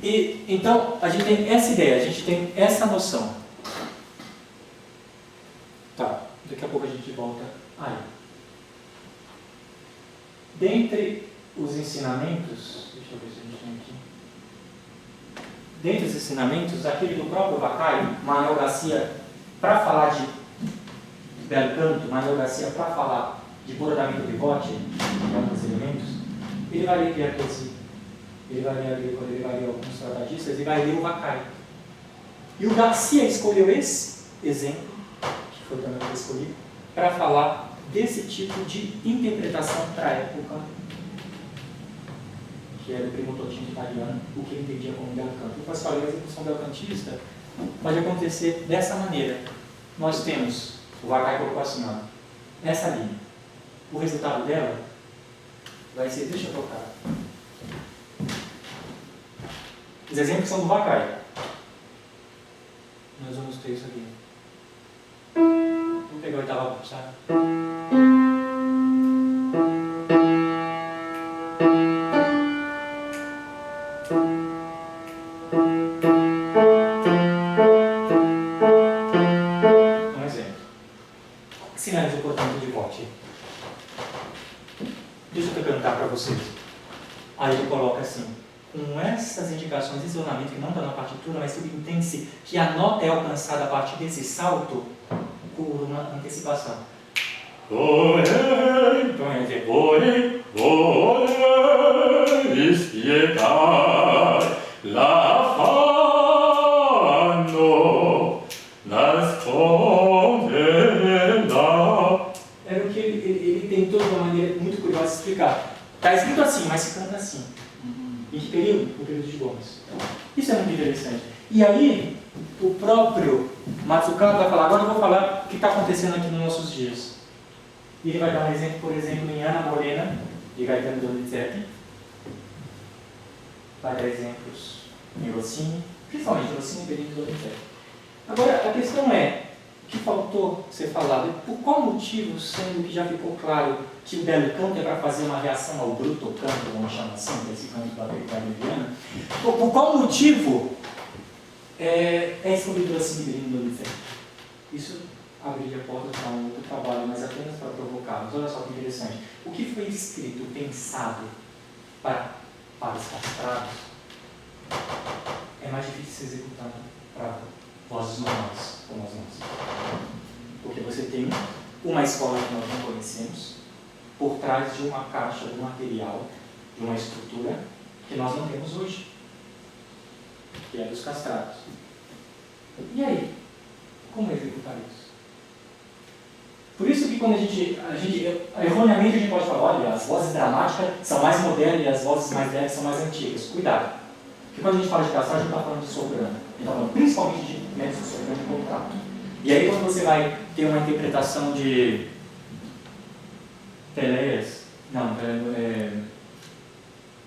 E, então, a gente tem essa ideia, a gente tem essa noção. Tá, daqui a pouco a gente volta aí. Dentre os ensinamentos, deixa eu ver se a gente tem aqui. Dentre os ensinamentos, aquele do próprio Vaccari, Manuel Garcia, para falar de belo canto, Manuel Garcia, para falar de bordamento de voce, de alguns elementos, ele vai ler Piattesi, ele vai ler Agricola, ele vai ler alguns tratadistas, ele vai ler o Vaccari. E o Garcia escolheu esse exemplo, que foi também que escolhi, para falar desse tipo de interpretação para a época, que era o primo Totino italiano, o que ele entendia como belo canto. Eu posso falar que a execução belcantista pode acontecer dessa maneira. Nós temos, o Vaccari colocou assim, ó, nessa linha. O resultado dela vai ser, deixa eu tocar. Os exemplos são do Vaccari. Nós vamos ter isso aqui. Vamos pegar o oitava pulsada. Um exemplo. Sinais do portamento de voce. Deixa eu cantar para vocês. Aí ele coloca assim, com essas indicações, esse ornamento que não está na partitura, mas subentende-se que a nota é alcançada a partir desse salto por uma antecipação. Então é dizer, era o que ele tentou de uma maneira muito curiosa explicar. Está escrito assim, mas se canta assim. Em que período? No período de Gomes. Isso é muito interessante. E aí, o próprio Mazzucato vai falar, agora eu vou falar o que está acontecendo aqui nos nossos dias. E ele vai dar um exemplo, por exemplo, em Ana Morena, de Gaetano Donizetti, vai dar exemplos em Rossini, principalmente Rossini, Bellini e Donizetti. Agora, a questão é, o que faltou ser falado? Por qual motivo, sendo que já ficou claro que o belo canto é para fazer uma reação ao bruto canto, vamos chamar assim, esse canto da Wagneriana, por qual motivo é escolhido Rossini, Bellini e Donizetti? Isso abriria a porta para um outro trabalho, mas apenas para provocá-los. Olha só que interessante. O que foi escrito, pensado para os castrados, é mais difícil ser executado para vozes normais, como as nossas. Porque você tem uma escola que nós não conhecemos, por trás de uma caixa, de um material, de uma estrutura que nós não temos hoje, que é dos castrados. E aí? Como executar isso? Por isso que quando a gente erroneamente a gente pode falar, olha, as vozes dramáticas são mais modernas e as vozes mais leves são mais antigas. Cuidado. Porque quando a gente fala de castrado, a gente está falando de soprano. A gente está falando principalmente de métodos de soprano de contato. E aí quando você vai ter uma interpretação de Teleias,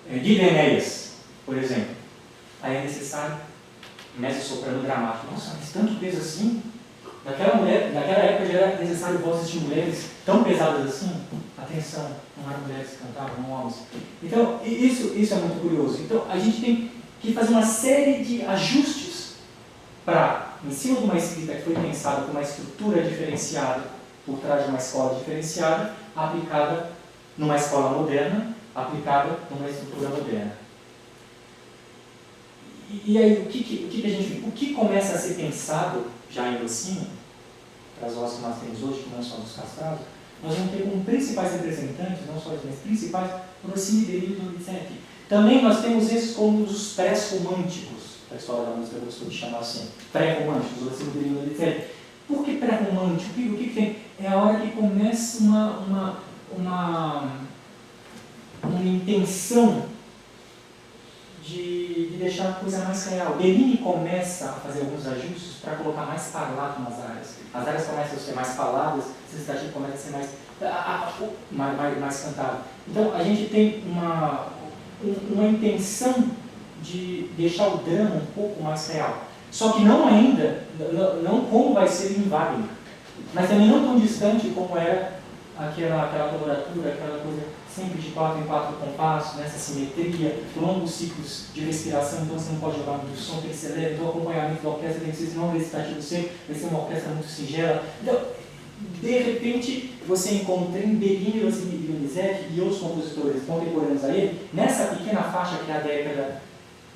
Guido Enéas, por exemplo, aí é necessário mezzo-soprano dramático. Nossa, mas tanto peso assim? Naquela época já era necessário vozes de mulheres tão pesadas assim? Atenção, não eram mulheres que cantavam, não homens. Então, isso é muito curioso. Então, a gente tem que fazer uma série de ajustes para, em cima de uma escrita que foi pensada com uma estrutura diferenciada, por trás de uma escola diferenciada, aplicada numa escola moderna, aplicada numa estrutura moderna. E aí, o que começa a ser pensado já em Rossini, para as vozes que nós temos hoje, que não são dos castrados, nós vamos ter como principais representantes, não só os principais, Rossini, Bellini e Donizetti. Também nós temos esses como os pré-românticos, a história da música eu costumo chamar assim, pré-românticos, Rossini, Bellini e Donizetti. Por que pré-romântico? O que tem? É a hora que começa uma intenção de deixar a coisa mais real. Bellini começa a fazer alguns ajustes para colocar mais parlato nas áreas. As áreas começam a ser mais faladas, a sensibilidade começa a ser mais cantada. Então, a gente tem uma intenção de deixar o drama um pouco mais real. Só que não ainda, não como vai ser em Wagner, mas também não tão distante como era aquela coloratura, aquela coisa sempre de 4 em 4 compassos, nessa simetria, longos ciclos de respiração, então você não pode jogar muito som, tem que ser leve, então o acompanhamento da orquestra tem que ser não recitativo seco, vai ser uma orquestra muito singela. Então, de repente, você encontra em Bellini, Rossini e Donizetti e outros compositores contemporâneos a ele, nessa pequena faixa que é a década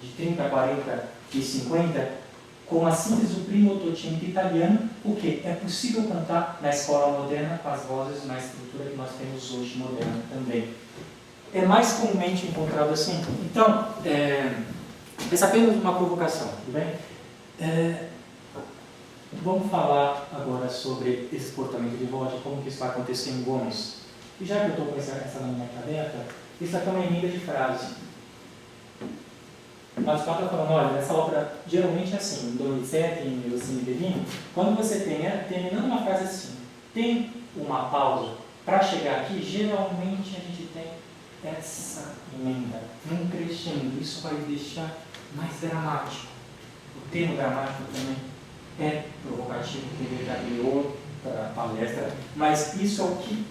de 30, 40 e 50, com a síntese do primo ottocento italiano, o que? É possível cantar na escola moderna com as vozes na estrutura que nós temos hoje moderna também. É mais comumente encontrado assim. Então, essa é apenas uma provocação, tudo bem? Vamos falar agora sobre esse portamento de voz, como que isso vai acontecer em Gomes. E já que eu estou com essa linha aberta, isso aqui é uma emenda de frase. Mas o Papa está falando, olha, nessa ópera geralmente é assim, em Donizetti, em Rossini e Bellini, quando você terminando uma frase assim, tem uma pausa, para chegar aqui, geralmente a gente tem essa emenda, um crescendo, isso vai deixar mais dramático. O termo dramático também é provocativo, que ele já criou para a palestra, mas isso é o que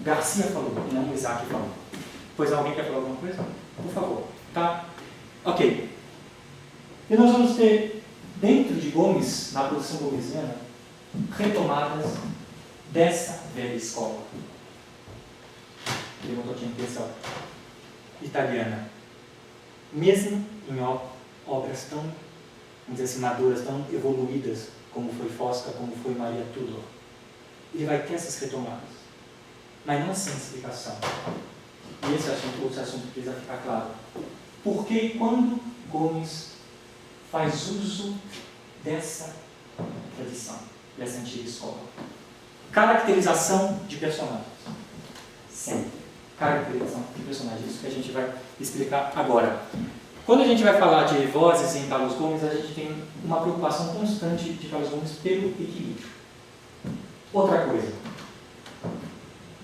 Garcia falou, não Isaac falou. Pois alguém quer falar alguma coisa? Por favor, tá? Ok. E nós vamos ter, dentro de Gomes, na produção gomesiana, retomadas dessa velha escola. Que eu tinha pensado. Italiana. Mesmo em obras tão, vamos dizer assim, maduras, tão evoluídas, como foi Fosca, como foi Maria Tudor. Ele vai ter essas retomadas. Mas não sem explicação. E esse assunto, outro assunto que precisa ficar claro. Porque quando Gomes faz uso dessa tradição, dessa antiga escola? Caracterização de personagens. Sempre. Caracterização de personagens. Isso que a gente vai explicar agora. Quando a gente vai falar de vozes em Carlos Gomes, a gente tem uma preocupação constante de Carlos Gomes pelo equilíbrio. Outra coisa.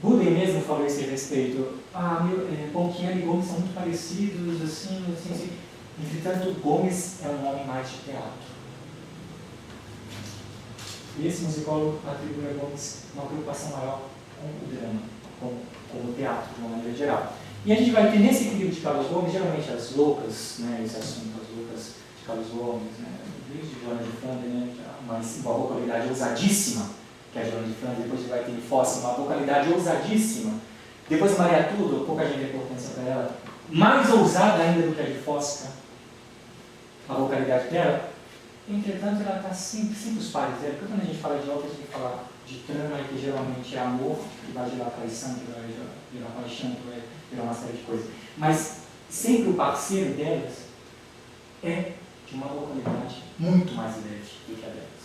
Buden mesmo falou a esse respeito. Ponchielli e Gomes são muito parecidos, assim. Entretanto, Gomes é um homem mais de teatro. E esse musicólogo atribui a Gomes uma preocupação maior com o drama, com o teatro, de uma maneira geral. E a gente vai ter nesse livro de Carlos Gomes, geralmente as loucas, né, esse assunto, as loucas de Carlos Gomes, né, desde Joana de Flandre, né, uma vocalidade ousadíssima, que é a Joana de Flandre, depois a gente vai ter em Fosse uma vocalidade ousadíssima. Depois Maria Tudo, pouca gente dá importância para ela, mais ousada ainda do que a de Fosca, a vocalidade dela. Entretanto, ela está sempre os pares dela, porque quando a gente fala de ópera, a gente tem que falar de trama, que geralmente é amor, que vai gerar traição, que vai gerar paixão, que vai gerar uma série de coisas. Mas sempre o parceiro delas é de uma vocalidade muito mais leve do que a delas.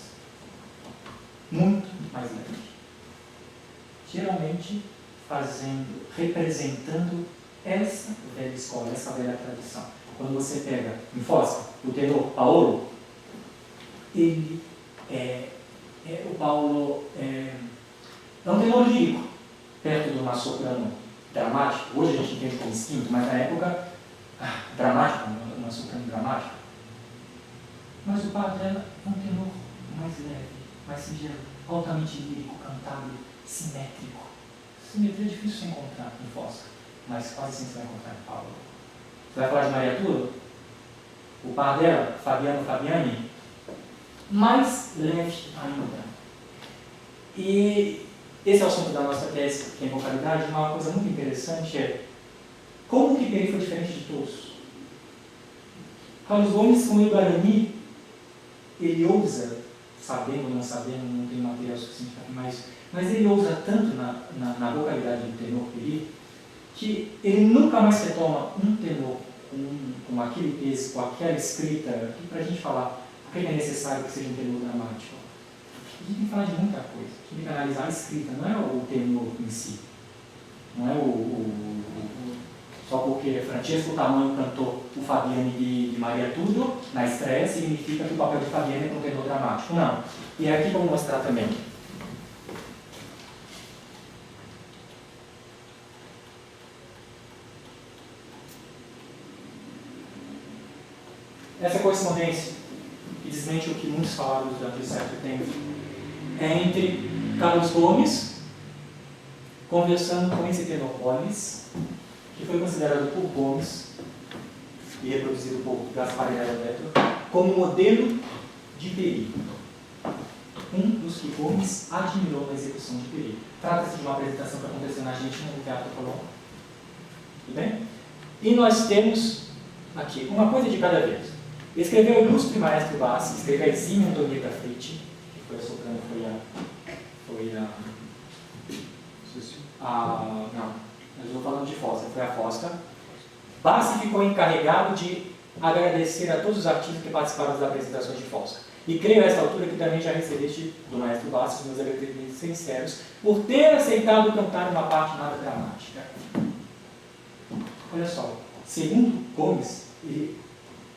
Muito mais leve. Geralmente representando essa velha escola, essa velha tradição. Quando você pega em Fosca o tenor Paolo, ele o Paulo é um tenor lírico, perto de uma soprano dramática. Hoje a gente entende como instinto, mas na época, dramática, uma soprano dramática. Mas o par dela é um tenor mais leve, mais singelo, altamente lírico, cantável, simétrico. Simetria é difícil de encontrar em Fosca, mas quase sempre você vai encontrar em Paulo. Você vai falar de Maria Tudo? O par dela, Fabiani, mais leve ainda. E esse é o assunto da nossa tese, que é vocalidade. Uma coisa muito interessante é como que Peri foi diferente de todos. Carlos Gomes, como o Guarani, ele ousa, sabendo ou não sabendo, não tem material suficiente para afirmar isso, mas ele ousa tanto na vocalidade do tenor Peri, que ele nunca mais retoma um tenor com aquele peso, com aquela escrita, que para a gente falar por que é necessário que seja um tenor dramático. A gente tem que falar de muita coisa, a gente tem que analisar a escrita, não é o tenor em si. Não é só porque Francesco Tamanho cantou o Fabiani de Maria Tudo na estreia, significa que o papel de Fabiani é um tenor dramático. Não. E é aqui que eu vou mostrar também. Essa correspondência, que desmente o que muitos falaram durante um certo tempo, é entre Carlos Gomes conversando com esse tenor Gomes, que foi considerado por Gomes e reproduzido por Gaspar Neto como modelo de Peri. Um dos que Gomes admirou na execução de Peri. Trata-se de uma apresentação que aconteceu na Argentina, no Teatro Colón. Tudo bem? E nós temos aqui uma coisa de cada vez. Escreveu o ilustre maestro Bassi, escreveu a exímia Antonieta Fritti, que foi a soprano, não, eu estou falando de Fosca, foi a Fosca. Bassi ficou encarregado de agradecer a todos os artistas que participaram das apresentações de Fosca. E creio a esta altura que também já recebeste do maestro Bassi os meus agradecimentos sinceros por ter aceitado cantar uma parte nada dramática. Olha só, segundo Gomes,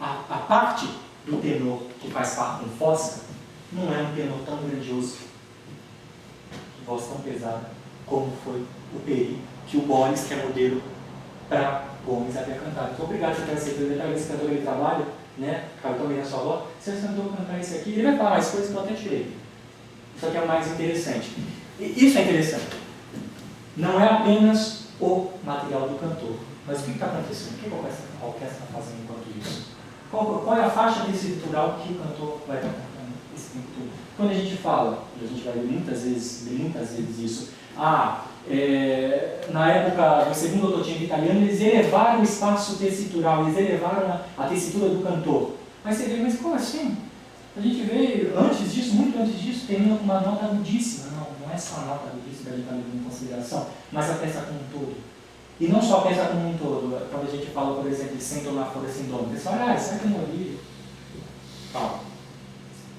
a parte do tenor que faz parte do Fosca não é um tenor tão grandioso, de voz tão pesada, como foi o Peri, que o Boris, que é modelo para Gomes, havia cantado. Então, obrigado por ter aceitado. Talvez esse cantor ele trabalha, né? Cabe também na sua voz. Se você tentou cantar esse aqui, ele vai falar mais coisas que eu até tirei. Isso aqui é o mais interessante. E isso é interessante. Não é apenas o material do cantor, mas o que está acontecendo? O que a orquestra está fazendo enquanto isso? Qual é a faixa tessitural que o cantor vai estar cantando esse tempo todo? Quando a gente fala, e a gente vai ver muitas vezes isso, na época do segundo ottocento italiano, eles elevaram o espaço tessitural, eles elevaram a tessitura do cantor. Mas você vê, mas como assim? A gente vê, antes disso, muito antes disso, tem uma nota agudíssima. Não é só a nota agudíssima que a gente está levando em consideração, mas a peça como um todo. E não só a peça como um todo. Quando a gente fala, por exemplo, de Sem Tornar Fora Sindômica, você fala, isso aqui é um alívio. Calma.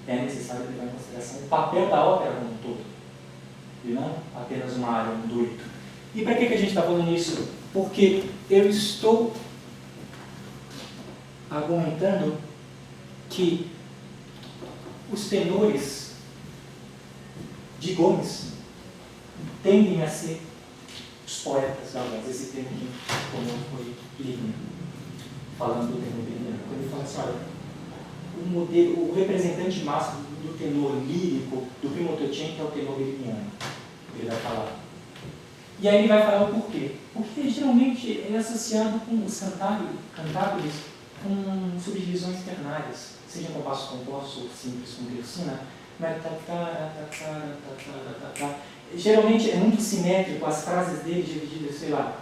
É necessário levar em consideração o papel da ópera como um todo. E não apenas uma área, um dueto. E para que a gente está falando isso? Porque eu estou argumentando que os tenores de Gomes tendem a ser os poetas da voz, esse termo que foi livre. falando do tenor beriniano. Quando ele fala assim, olha, o representante máximo do tenor lírico do primo Tocchen é o tenor beriniano. Ele vai falar. E aí ele vai falar o porquê. Porque geralmente é associado com os cantábulos com subdivisões ternárias, seja compassos compostos ou simples com tercina. Geralmente é muito simétrico as frases dele divididas, sei lá,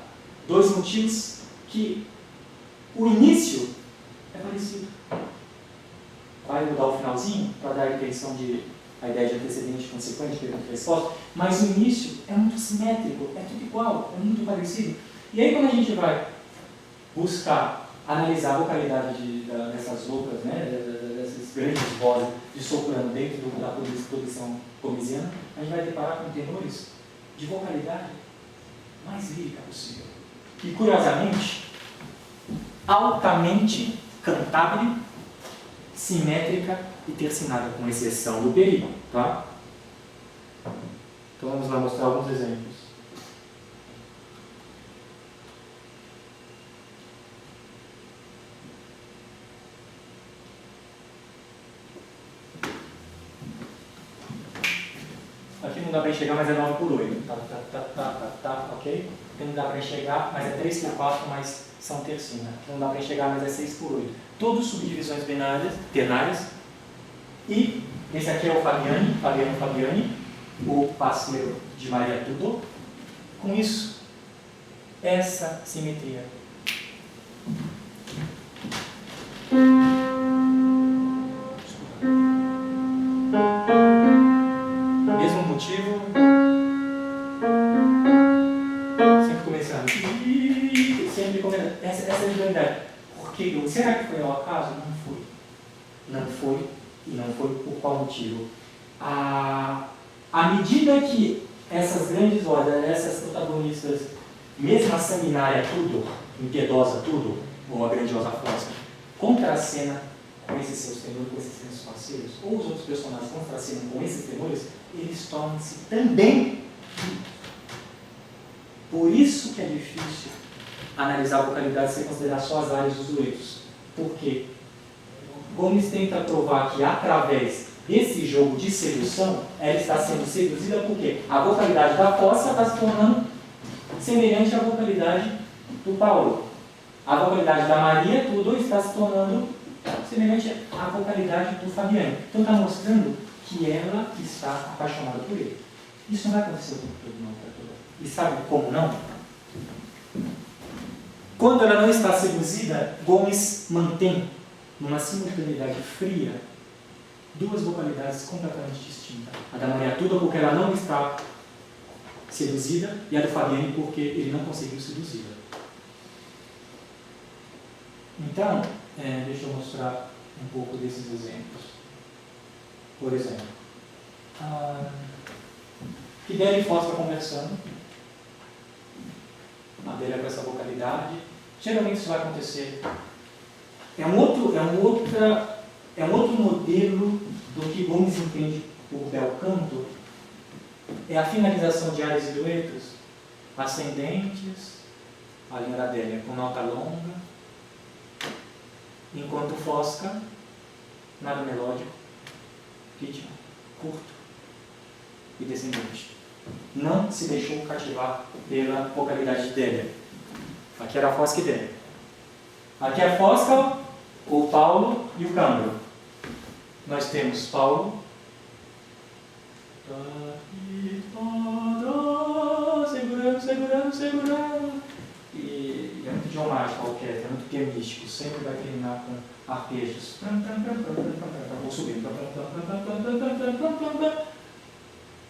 2 motivos que o início é parecido. Vai mudar o finalzinho para dar a intenção de a ideia de antecedente, consequente, pergunta e resposta, mas o início é muito simétrico, é tudo igual, é muito parecido. E aí quando a gente vai buscar analisar a vocalidade dessas loucas, né, dessas grandes vozes de soprano dentro da produção comisiana, a gente vai deparar com tenores de vocalidade mais lírica possível. E curiosamente, altamente cantável, simétrica e tercinada, com exceção do peri, tá? Então vamos lá mostrar alguns exemplos. Aqui não dá para enxergar, mas é 9 por 8. Ok? Aqui não dá para enxergar, mas é 3 por 4, mas são tercina. Aqui não dá para enxergar, mas é 6 por 8. Todos subdivisões ternárias. E esse aqui é o Fabiani, o parceiro de Maria Tudor. Com isso, essa simetria. Mesmo motivo, sempre começando. Sempre começando. Essa é a dualidade. Porque, será que foi ao acaso? Não foi. Não foi. E não foi por qual motivo? À medida que essas grandes vozes, essas protagonistas, mesmo a sanguinária Tudor, impiedosa Tudor, ou a grandiosa Fosca, contracena com esses seus tenores, com esses seus parceiros, ou os outros personagens contracenam com esses tenores, eles tornam-se também. Por isso que é difícil analisar a vocalidade sem considerar só as áreas dos duetos. Por quê? Gomes tenta provar que, através desse jogo de sedução, ela está sendo seduzida porque a vocalidade da Fosca está se tornando semelhante à vocalidade do Paulo. A vocalidade da Maria Tudor está se tornando semelhante à vocalidade do Fabiano. Então está mostrando que ela está apaixonada por ele. Isso não vai acontecer o tempo todo, não, para toda. E sabe como não? Quando ela não está seduzida, Gomes mantém numa simultaneidade fria, 2 vocalidades completamente distintas. A da Maria Tudor, porque ela não está seduzida, e a do Fabiani, porque ele não conseguiu seduzi-la. Então, deixa eu mostrar um pouco desses exemplos. Por exemplo, Fidel e Fosca conversando, a Adélia com essa vocalidade. Geralmente isso vai acontecer. É um outro modelo do que Gomes entende por bel canto. É a finalização de áreas e duetos ascendentes, a linha da Adélia com nota longa, enquanto Fosca, nada melódico, ritmo curto e descendente. Não se deixou cativar pela vocalidade de Adélia. Aqui era a Fosca e Adélia. Aqui é a Fosca, o Paulo e o Câmbaro. Nós temos Paulo, segurando. E é muito geomático a orquestra, é muito pianístico, sempre vai terminar com arpejos. Vou subindo.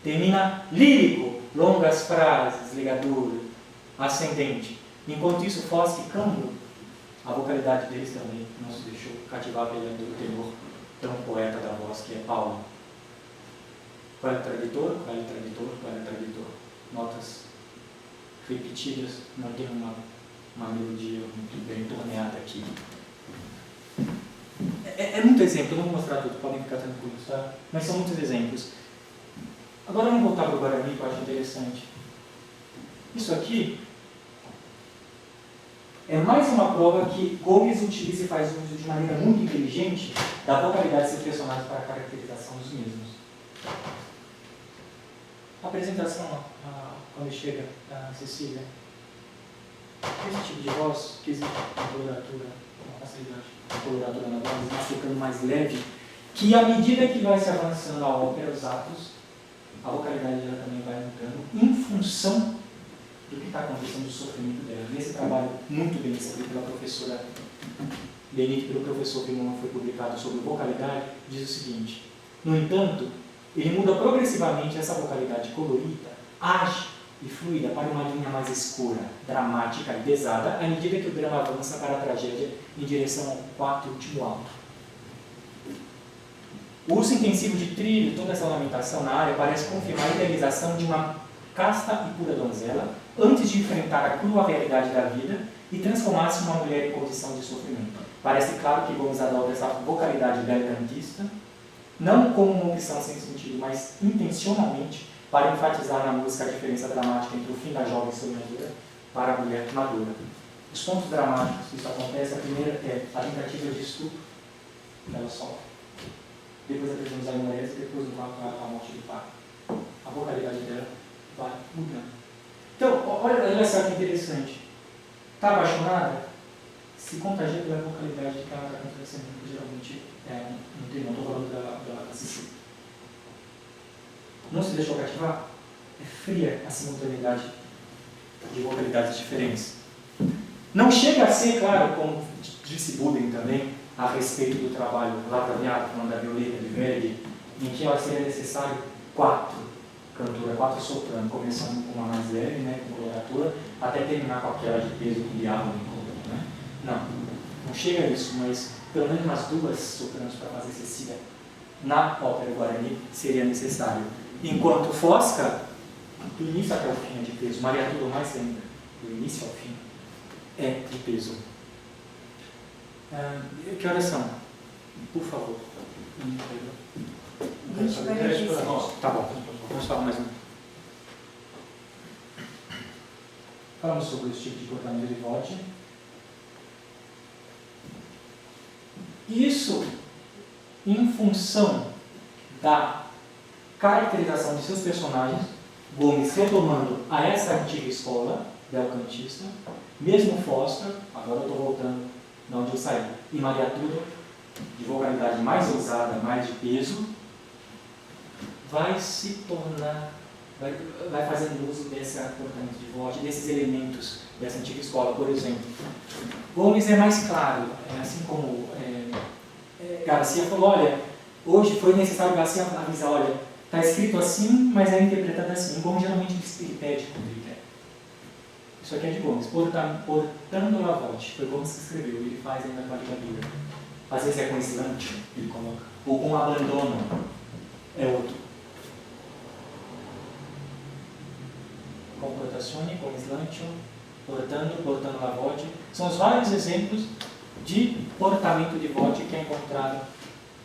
Termina lírico, longas frases, ligadura, ascendente. Enquanto isso, Fosca e Câmbaro, a vocalidade deles também não se deixou cativar pelo tenor tão poeta da voz que é Paulo. Qual é o traditor? Notas repetidas, não tem uma melodia muito bem torneada aqui. É muito exemplo, eu não vou mostrar tudo, podem ficar tranquilos, tá? Mas são muitos exemplos. Agora vamos voltar para o Guarani, que eu acho interessante. Isso aqui é mais uma prova que Gomes utiliza e faz uso de maneira muito inteligente da vocalidade de seus personagens para a caracterização dos mesmos. A apresentação, quando chega a Cecília, esse tipo de voz que existe na coloratura, uma facilidade, a coloratura na voz, vai ficando mais leve, que à medida que vai se avançando a ópera, os atos, a vocalidade dela também vai mudando em função do que está acontecendo, do sofrimento dela. Nesse trabalho muito bem escrito pela professora Benito, pelo professor Vimon, foi publicado sobre vocalidade, diz o seguinte: no entanto, ele muda progressivamente essa vocalidade colorida, ágil e fluida para uma linha mais escura, dramática e pesada, à medida que o drama avança para a tragédia em direção ao quarto e último alto. O uso intensivo de trilho, toda essa lamentação na área, parece confirmar a idealização de uma casta e pura donzela, antes de enfrentar a crua realidade da vida e transformar-se em uma mulher em condição de sofrimento. Parece claro que Gomes adota essa vocalidade belcantista, não como uma opção sem sentido, mas intencionalmente para enfatizar na música a diferença dramática entre o fim da jovem sonhadora para a mulher madura. Os pontos dramáticos que isso acontece, a primeira é a tentativa de estupro que ela sofre. Depois a prisão dos animais e depois a morte do pai. A vocalidade dela vai mudando. Então, olha só que interessante. Está apaixonada? Se contagia pela vocalidade que ela está acontecendo, geralmente não estou falando da Cecília. Não se deixou cativar? É fria a simultaneidade de vocalidades diferentes. Não chega a ser, claro, como disse Buden também, a respeito do trabalho lavraviado, falando da Violeta de Verdi, em que seria necessário 4 cantoras, 4 sopranos, começando com uma mais leve, né, com coloratura, até terminar com aquela de peso com diálogo. Né? Não chega a isso, mas pelo menos umas 2 sopranos para fazer Cecília na ópera Guarani seria necessário. Enquanto Fosca, do início até o fim é de peso, Maria Tudo mais lenta, do início ao fim, é de peso. Que horas são? Por favor.
20:46.
Tá bom, vamos falar mais um. Falamos sobre os tipos de comportamento de vote. Isso em função da caracterização de seus personagens, Gomes retomando a essa antiga escola belcantista, mesmo Fosca, agora eu estou voltando de onde eu saí, e Maria Tudo, de vocalidade mais ousada, mais de peso, vai se tornar, vai fazendo uso desse comportamento de voz, desses elementos dessa antiga escola. Por exemplo, Gomes é mais claro, assim como Garcia falou, olha, hoje foi necessário Garcia avisar, olha, está escrito assim, mas é interpretado assim, como geralmente ele pede quando ele quer. Isso aqui é de Gomes, portando la voce, foi Gomes que escreveu, ele faz ainda com a ligadura. Às vezes é com slant, ele coloca, ou com abandono, é outro. Comportazione, com slant, portando la voce, são os vários exemplos de portamento de voce que é encontrado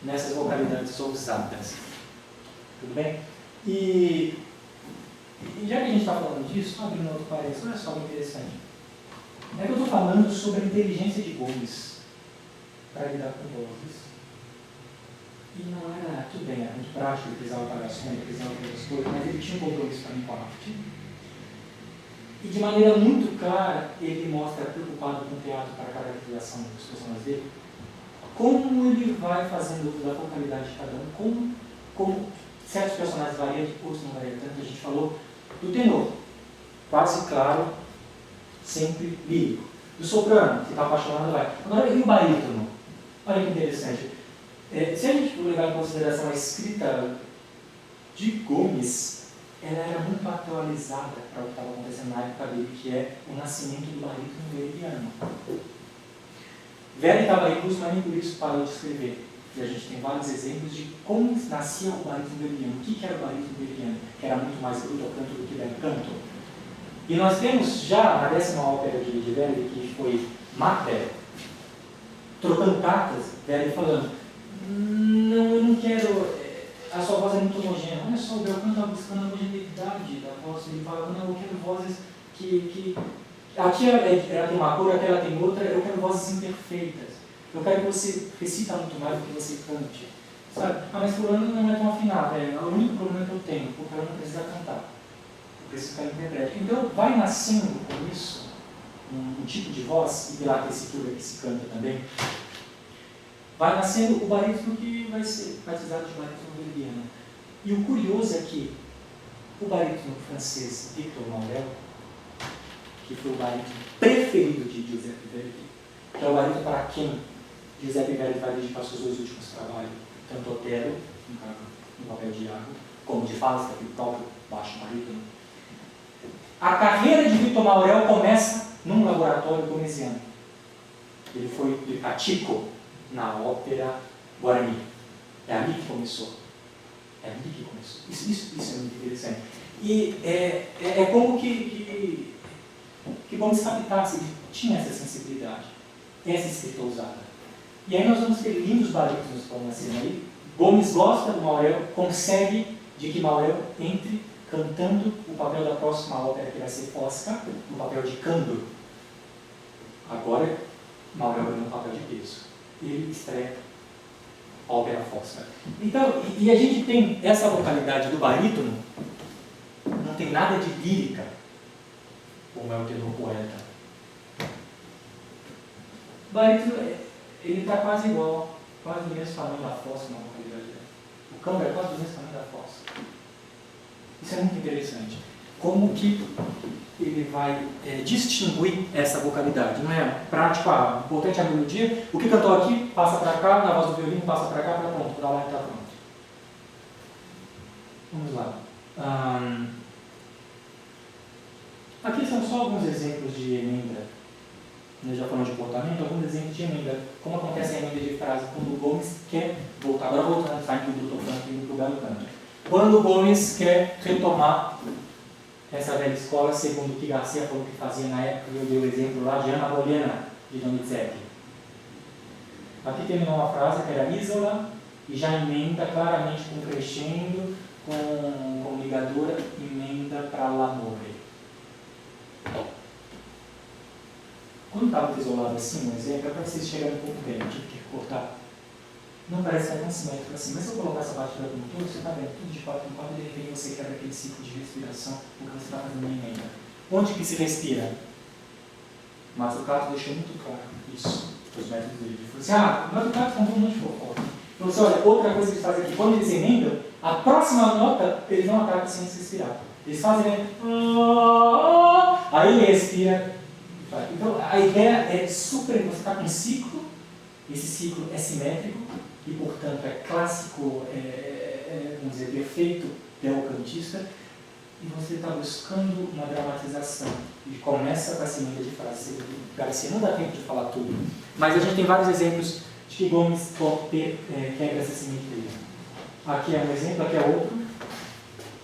nessas vocalidades ousadas. Tudo bem? E já que a gente está falando disso, abrindo outro parênteses, olha só que interessante. É que eu estou falando sobre a inteligência de Gomes para lidar com vozes. E não era, tudo bem, era muito prático, ele precisava pagar som, ele precisava fazer as coisas, mas ele tinha um compromisso também com a arte. E de maneira muito clara, ele mostra, preocupado com o teatro para a caracterização dos personagens dele, como ele vai fazendo uso da vocalidade de cada um, como certos personagens variam, outros não variam tanto. A gente falou do tenor, quase claro, sempre lírico. Do soprano, que está apaixonado, vai. Agora, e o barítono? Olha que interessante. Se a gente for levar em consideração a escrita de Gomes, ela era muito atualizada para o que estava acontecendo na época dele, que é o nascimento do barítono verdiano. Verdi estava recluso, mas nem por isso parou de escrever. E a gente tem vários exemplos de como nascia o barítono verdiano. O que era o barítono verdiano? Que era muito mais bruto ao canto do que bel canto. E nós temos já na 10ª ópera de Verdi, que foi Macbeth, trocando cartas, Verdi falando: não, eu não quero, a sua voz é muito homogênea. Olha só, o Belcanto está buscando a homogeneidade da voz. Ele fala: não, eu quero vozes que Aqui ela tem uma cor, aqui ela tem outra, eu quero vozes imperfeitas. Eu quero que você recita muito mais do que você cante. Sabe? Ah, mas fulano não é tão afinado, é o único problema que eu tenho, porque ela não precisa cantar. Eu preciso que ela interprete. Então vai nascendo com isso um tipo de voz, e pela tessitura que se canta também, vai nascendo o barítono que vai ser batizado de barítono verdiano. E o curioso é que o barítono francês Victor Maurel, que foi o barítono preferido de Giuseppe Verdi, que é o barítono para quem Giuseppe Verdi vai dedicar seus 2 últimos trabalhos, tanto Otelo, no papel de Iago, como de Fausta, que é o próprio baixo barítono. A carreira de Victor Maurel começa num laboratório gomesiano. Ele foi pratico na ópera Guarani. É ali que começou. É ali que começou. Isso é muito interessante. E é como que Gomes captasse, tinha essa sensibilidade, essa escrita ousada. E aí nós vamos ter lindos barítonos como assim aí. Gomes gosta do Maurel, consegue de que Maurel entre cantando o papel da próxima ópera que vai ser Fosca, o papel de Cândido. Agora, Maurel ganhou um papel de peso. Ele estreia a ópera Fosca. Então, e a gente tem essa vocalidade do barítono, não tem nada de lírica, como é o tenor poeta. O barítono, ele está quase igual, quase do mesmo tamanho da Fosca na vocalidade dele. O câmbio é quase do mesmo tamanho da Fosca. Isso é muito interessante. Como que ele vai distinguir essa vocalidade? Não é prático, o importante é a melodia, o que cantou aqui, passa para cá, na voz do violino, passa para cá, para pronto, para lá e está pronto. Vamos lá. Aqui são só alguns exemplos de emenda. Nós já falamos de comportamento, alguns exemplos de emenda. Como acontece a emenda de frase quando o Gomes quer voltar. Agora voltando, saindo do Dr. Franklin para o belo canto. Quando o Gomes quer retomar essa velha escola, segundo o que Garcia falou que fazia na época, eu dei o exemplo lá de Ana Bolena, de Donizetti. Aqui terminou uma frase que era Isola, e já emenda claramente com crescendo, com ligadura, emenda para l'amore. Quando estava isolado assim, um exemplo, é para vocês chegarem um pouco bem, eu tive que cortar. Não parece tão simétrico assim, mas se eu colocar essa batida como todo, você está vendo tudo de 4 em 4 e de repente você quebra aquele ciclo de respiração, porque você está fazendo uma emenda. Onde que se respira? Mazzucato deixou muito claro isso, os métodos dele. Ele falou assim, Mazzucato contou um monte de fofoca. Então, você olha, outra coisa que eles fazem aqui, quando eles emendam, a próxima nota, eles não atacam sem se respirar. Eles fazem, aí ele respira. Então, a ideia é super, você está com um ciclo, esse ciclo é simétrico, e, portanto, é clássico, vamos dizer, perfeito, belcantista, e você está buscando uma dramatização. E começa com essa emenda de frase. Garcia, não dá tempo de falar tudo, mas a gente tem vários exemplos de que Gomes quebra essa simetria. Aqui é um exemplo, aqui é outro,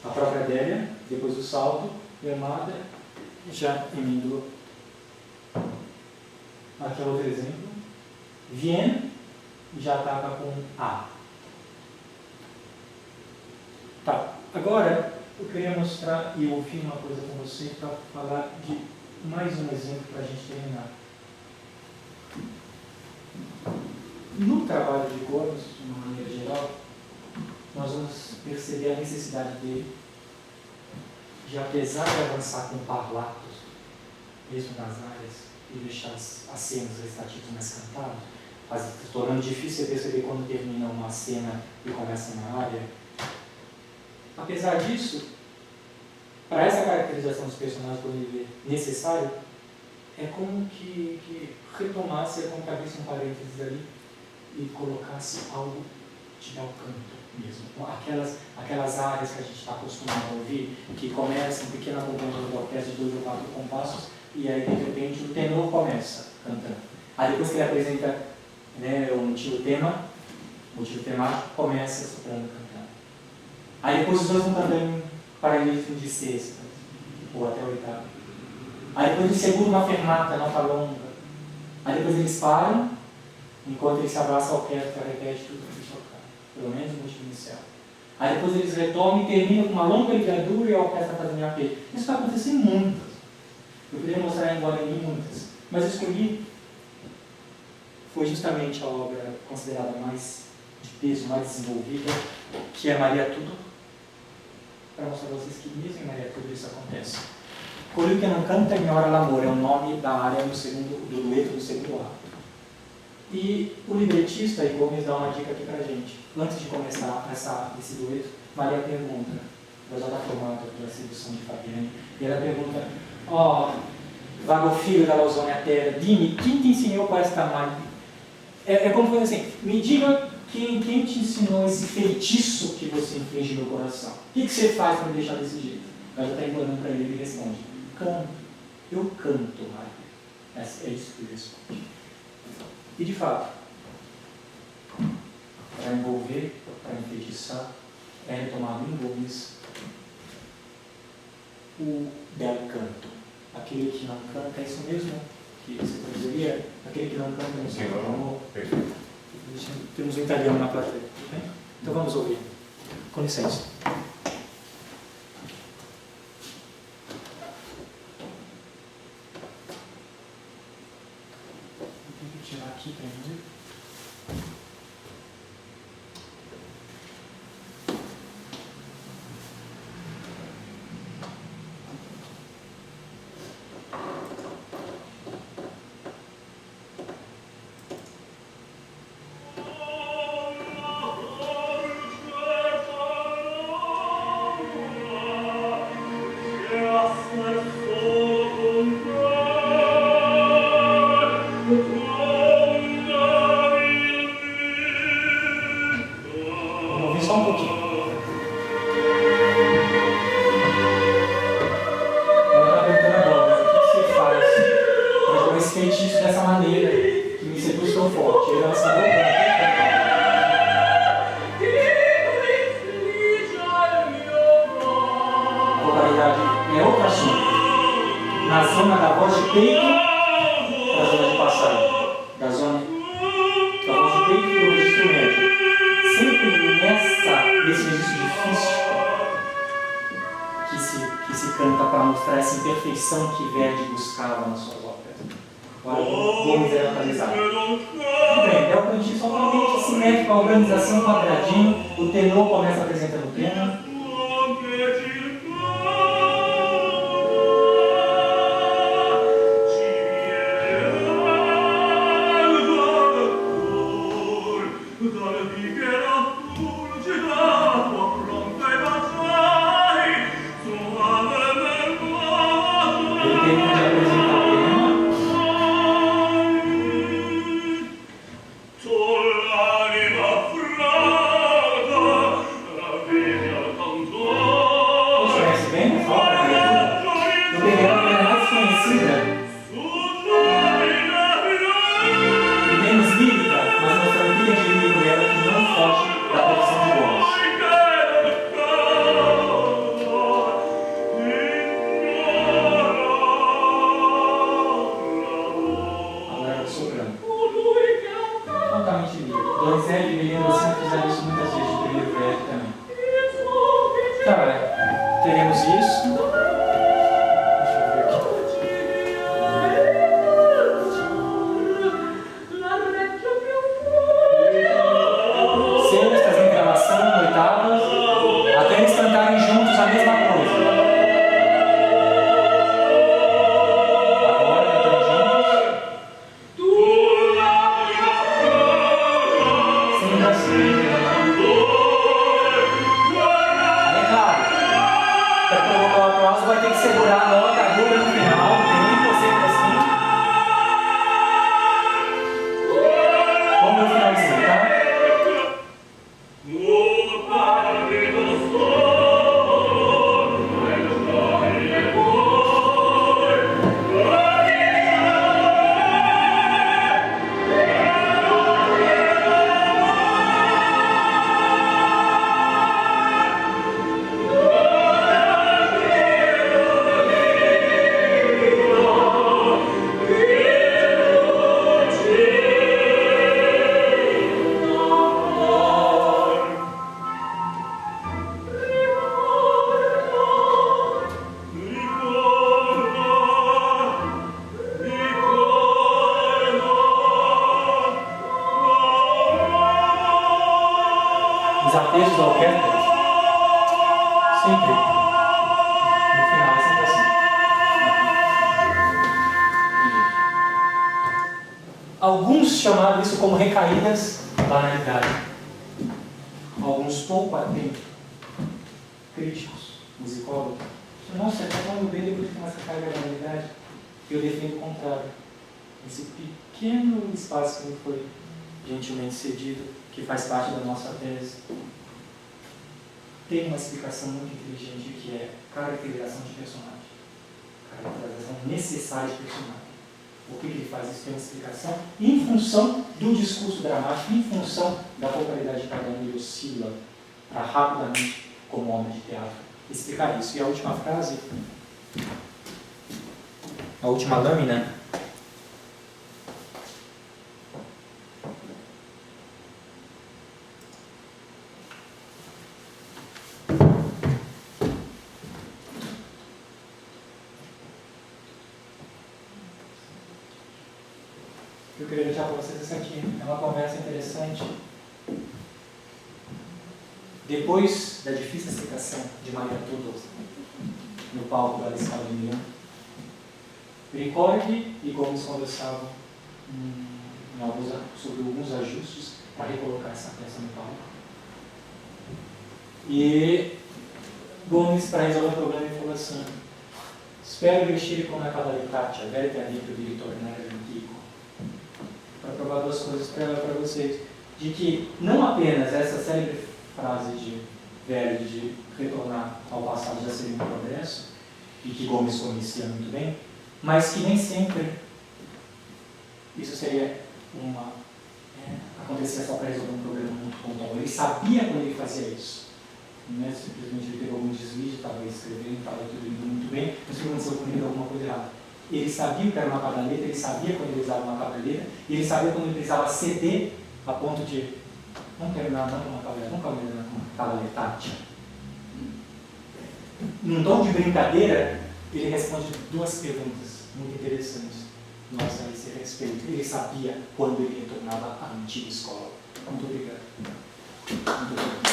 a própria Adélia, depois do salto, Amada, já emendou. Aqui é outro exemplo, Vienne, já estava com A. Tá, agora eu queria mostrar e ouvir uma coisa com você para falar de mais um exemplo para a gente terminar. No trabalho de Gomes, de uma maneira geral, nós vamos perceber a necessidade dele de, apesar de avançar com parlatos, mesmo nas áreas, e deixar as cenas recitativas mais cantadas, se tornando difícil você perceber quando termina uma cena e começa uma área. Apesar disso, para essa caracterização dos personagens quando ele é necessário, é como que retomasse, é como que abrisse um parênteses ali e colocasse algo de bel canto mesmo. Aquelas áreas que a gente está acostumado a ouvir, que começam um pequeno acompanhamento da orquestra de 2 ou 4 compassos, e aí de repente o tenor começa cantando. Aí depois que ele apresenta o motivo temático, começa soprando cantando. Aí depois os dois vão cantando em paralelismo de sexta, ou até oitava. Aí depois ele segura uma fermata, nota longa. Aí depois eles param, enquanto eles se abraçam a orquestra, repete tudo que eles tocaram, pelo menos o motivo inicial. Aí depois eles retomam e terminam com uma longa ligadura e a orquestra fazendo apelo. Isso está acontecendo muito. Eu poderia mostrar em Guarani muitas, mas eu escolhi, foi justamente a obra considerada mais de peso, mais desenvolvida, que é Maria Tudo, para mostrar a vocês que mesmo em Maria Tudo isso acontece. Colui que não canta ignora l'amor, é o nome da área do dueto do segundo ato. E o libretista, e Gomes, dá uma dica aqui pra gente. Antes de começar esse dueto, Maria pergunta, ela já está formada pela sedução de Fabiane, e ela pergunta, vago filho da Lausônia Terra, dime, quem te ensinou com esta mágica? É como foi assim, me diga quem te ensinou esse feitiço que você inflige no coração. O que você faz para me deixar desse jeito? Ela já está implorando para ele e responde, canto. Eu canto, Maria. É isso que ele responde. E de fato, para envolver, para enfeitiçar, é retomado em Gomes o belo canto. Aquele que não canta, é isso mesmo que você traduziria? Aquele que não canta não se amor. Temos um italiano na plateia, tudo bem? Então vamos ouvir. Com licença. Vou tirar aqui para mim. Que Verdi buscava nas suas óperas. Agora, Gomes era atualizado. Tudo bem, é o cantinho totalmente simétrico, a organização quadradinho, o tenor começa apresentando o piano. chamado isso como recaídas da banalidade. Alguns pouco atentos, críticos, musicólogos, nossa, está falando bem depois que começa a cair da banalidade. Eu defendo o contrário. Esse pequeno espaço que me foi gentilmente cedido, que faz parte da nossa tese, tem uma explicação muito inteligente que é caracterização de personagem. Caracterização necessária de personagem. Por que ele faz isso? Tem uma explicação em função do discurso dramático, em função da popularidade de cada um, ele oscila para rapidamente, como homem de teatro, explicar isso. E a última frase, a última lâmina, eu queria deixar para vocês isso aqui. É uma conversa interessante. Depois da difícil explicação de Maria Tudor no palco da Scala de Milão, Ricordi e Gomes conversavam sobre alguns ajustes para recolocar essa peça no palco. E Gomes, para resolver o problema, falou assim: spero riuscire con una cadalitaccia, verite a dentro di ritornare all'antico. Para provar duas coisas para vocês. De que não apenas essa célebre frase de Verdi de retornar ao passado já seria um progresso, e que Gomes conhecia muito bem, mas que nem sempre isso seria acontecia só para resolver um problema muito pontual. Ele sabia quando ele fazia isso. Não é simplesmente ele teve algum desvio, estava escrevendo, estava tudo indo muito bem, mas que aconteceu com ele alguma coisa errada. Ele sabia o que era uma cadaleta, ele sabia quando ele usava uma cadaleta, e ele sabia quando ele precisava ceder a ponto de não terminar não com uma cadaleta, não terminar com uma cadaletática. Num tom de brincadeira, ele responde duas perguntas muito interessantes. Nossa, a esse respeito. Ele sabia quando ele retornava à antiga escola. Muito obrigado. Muito obrigado.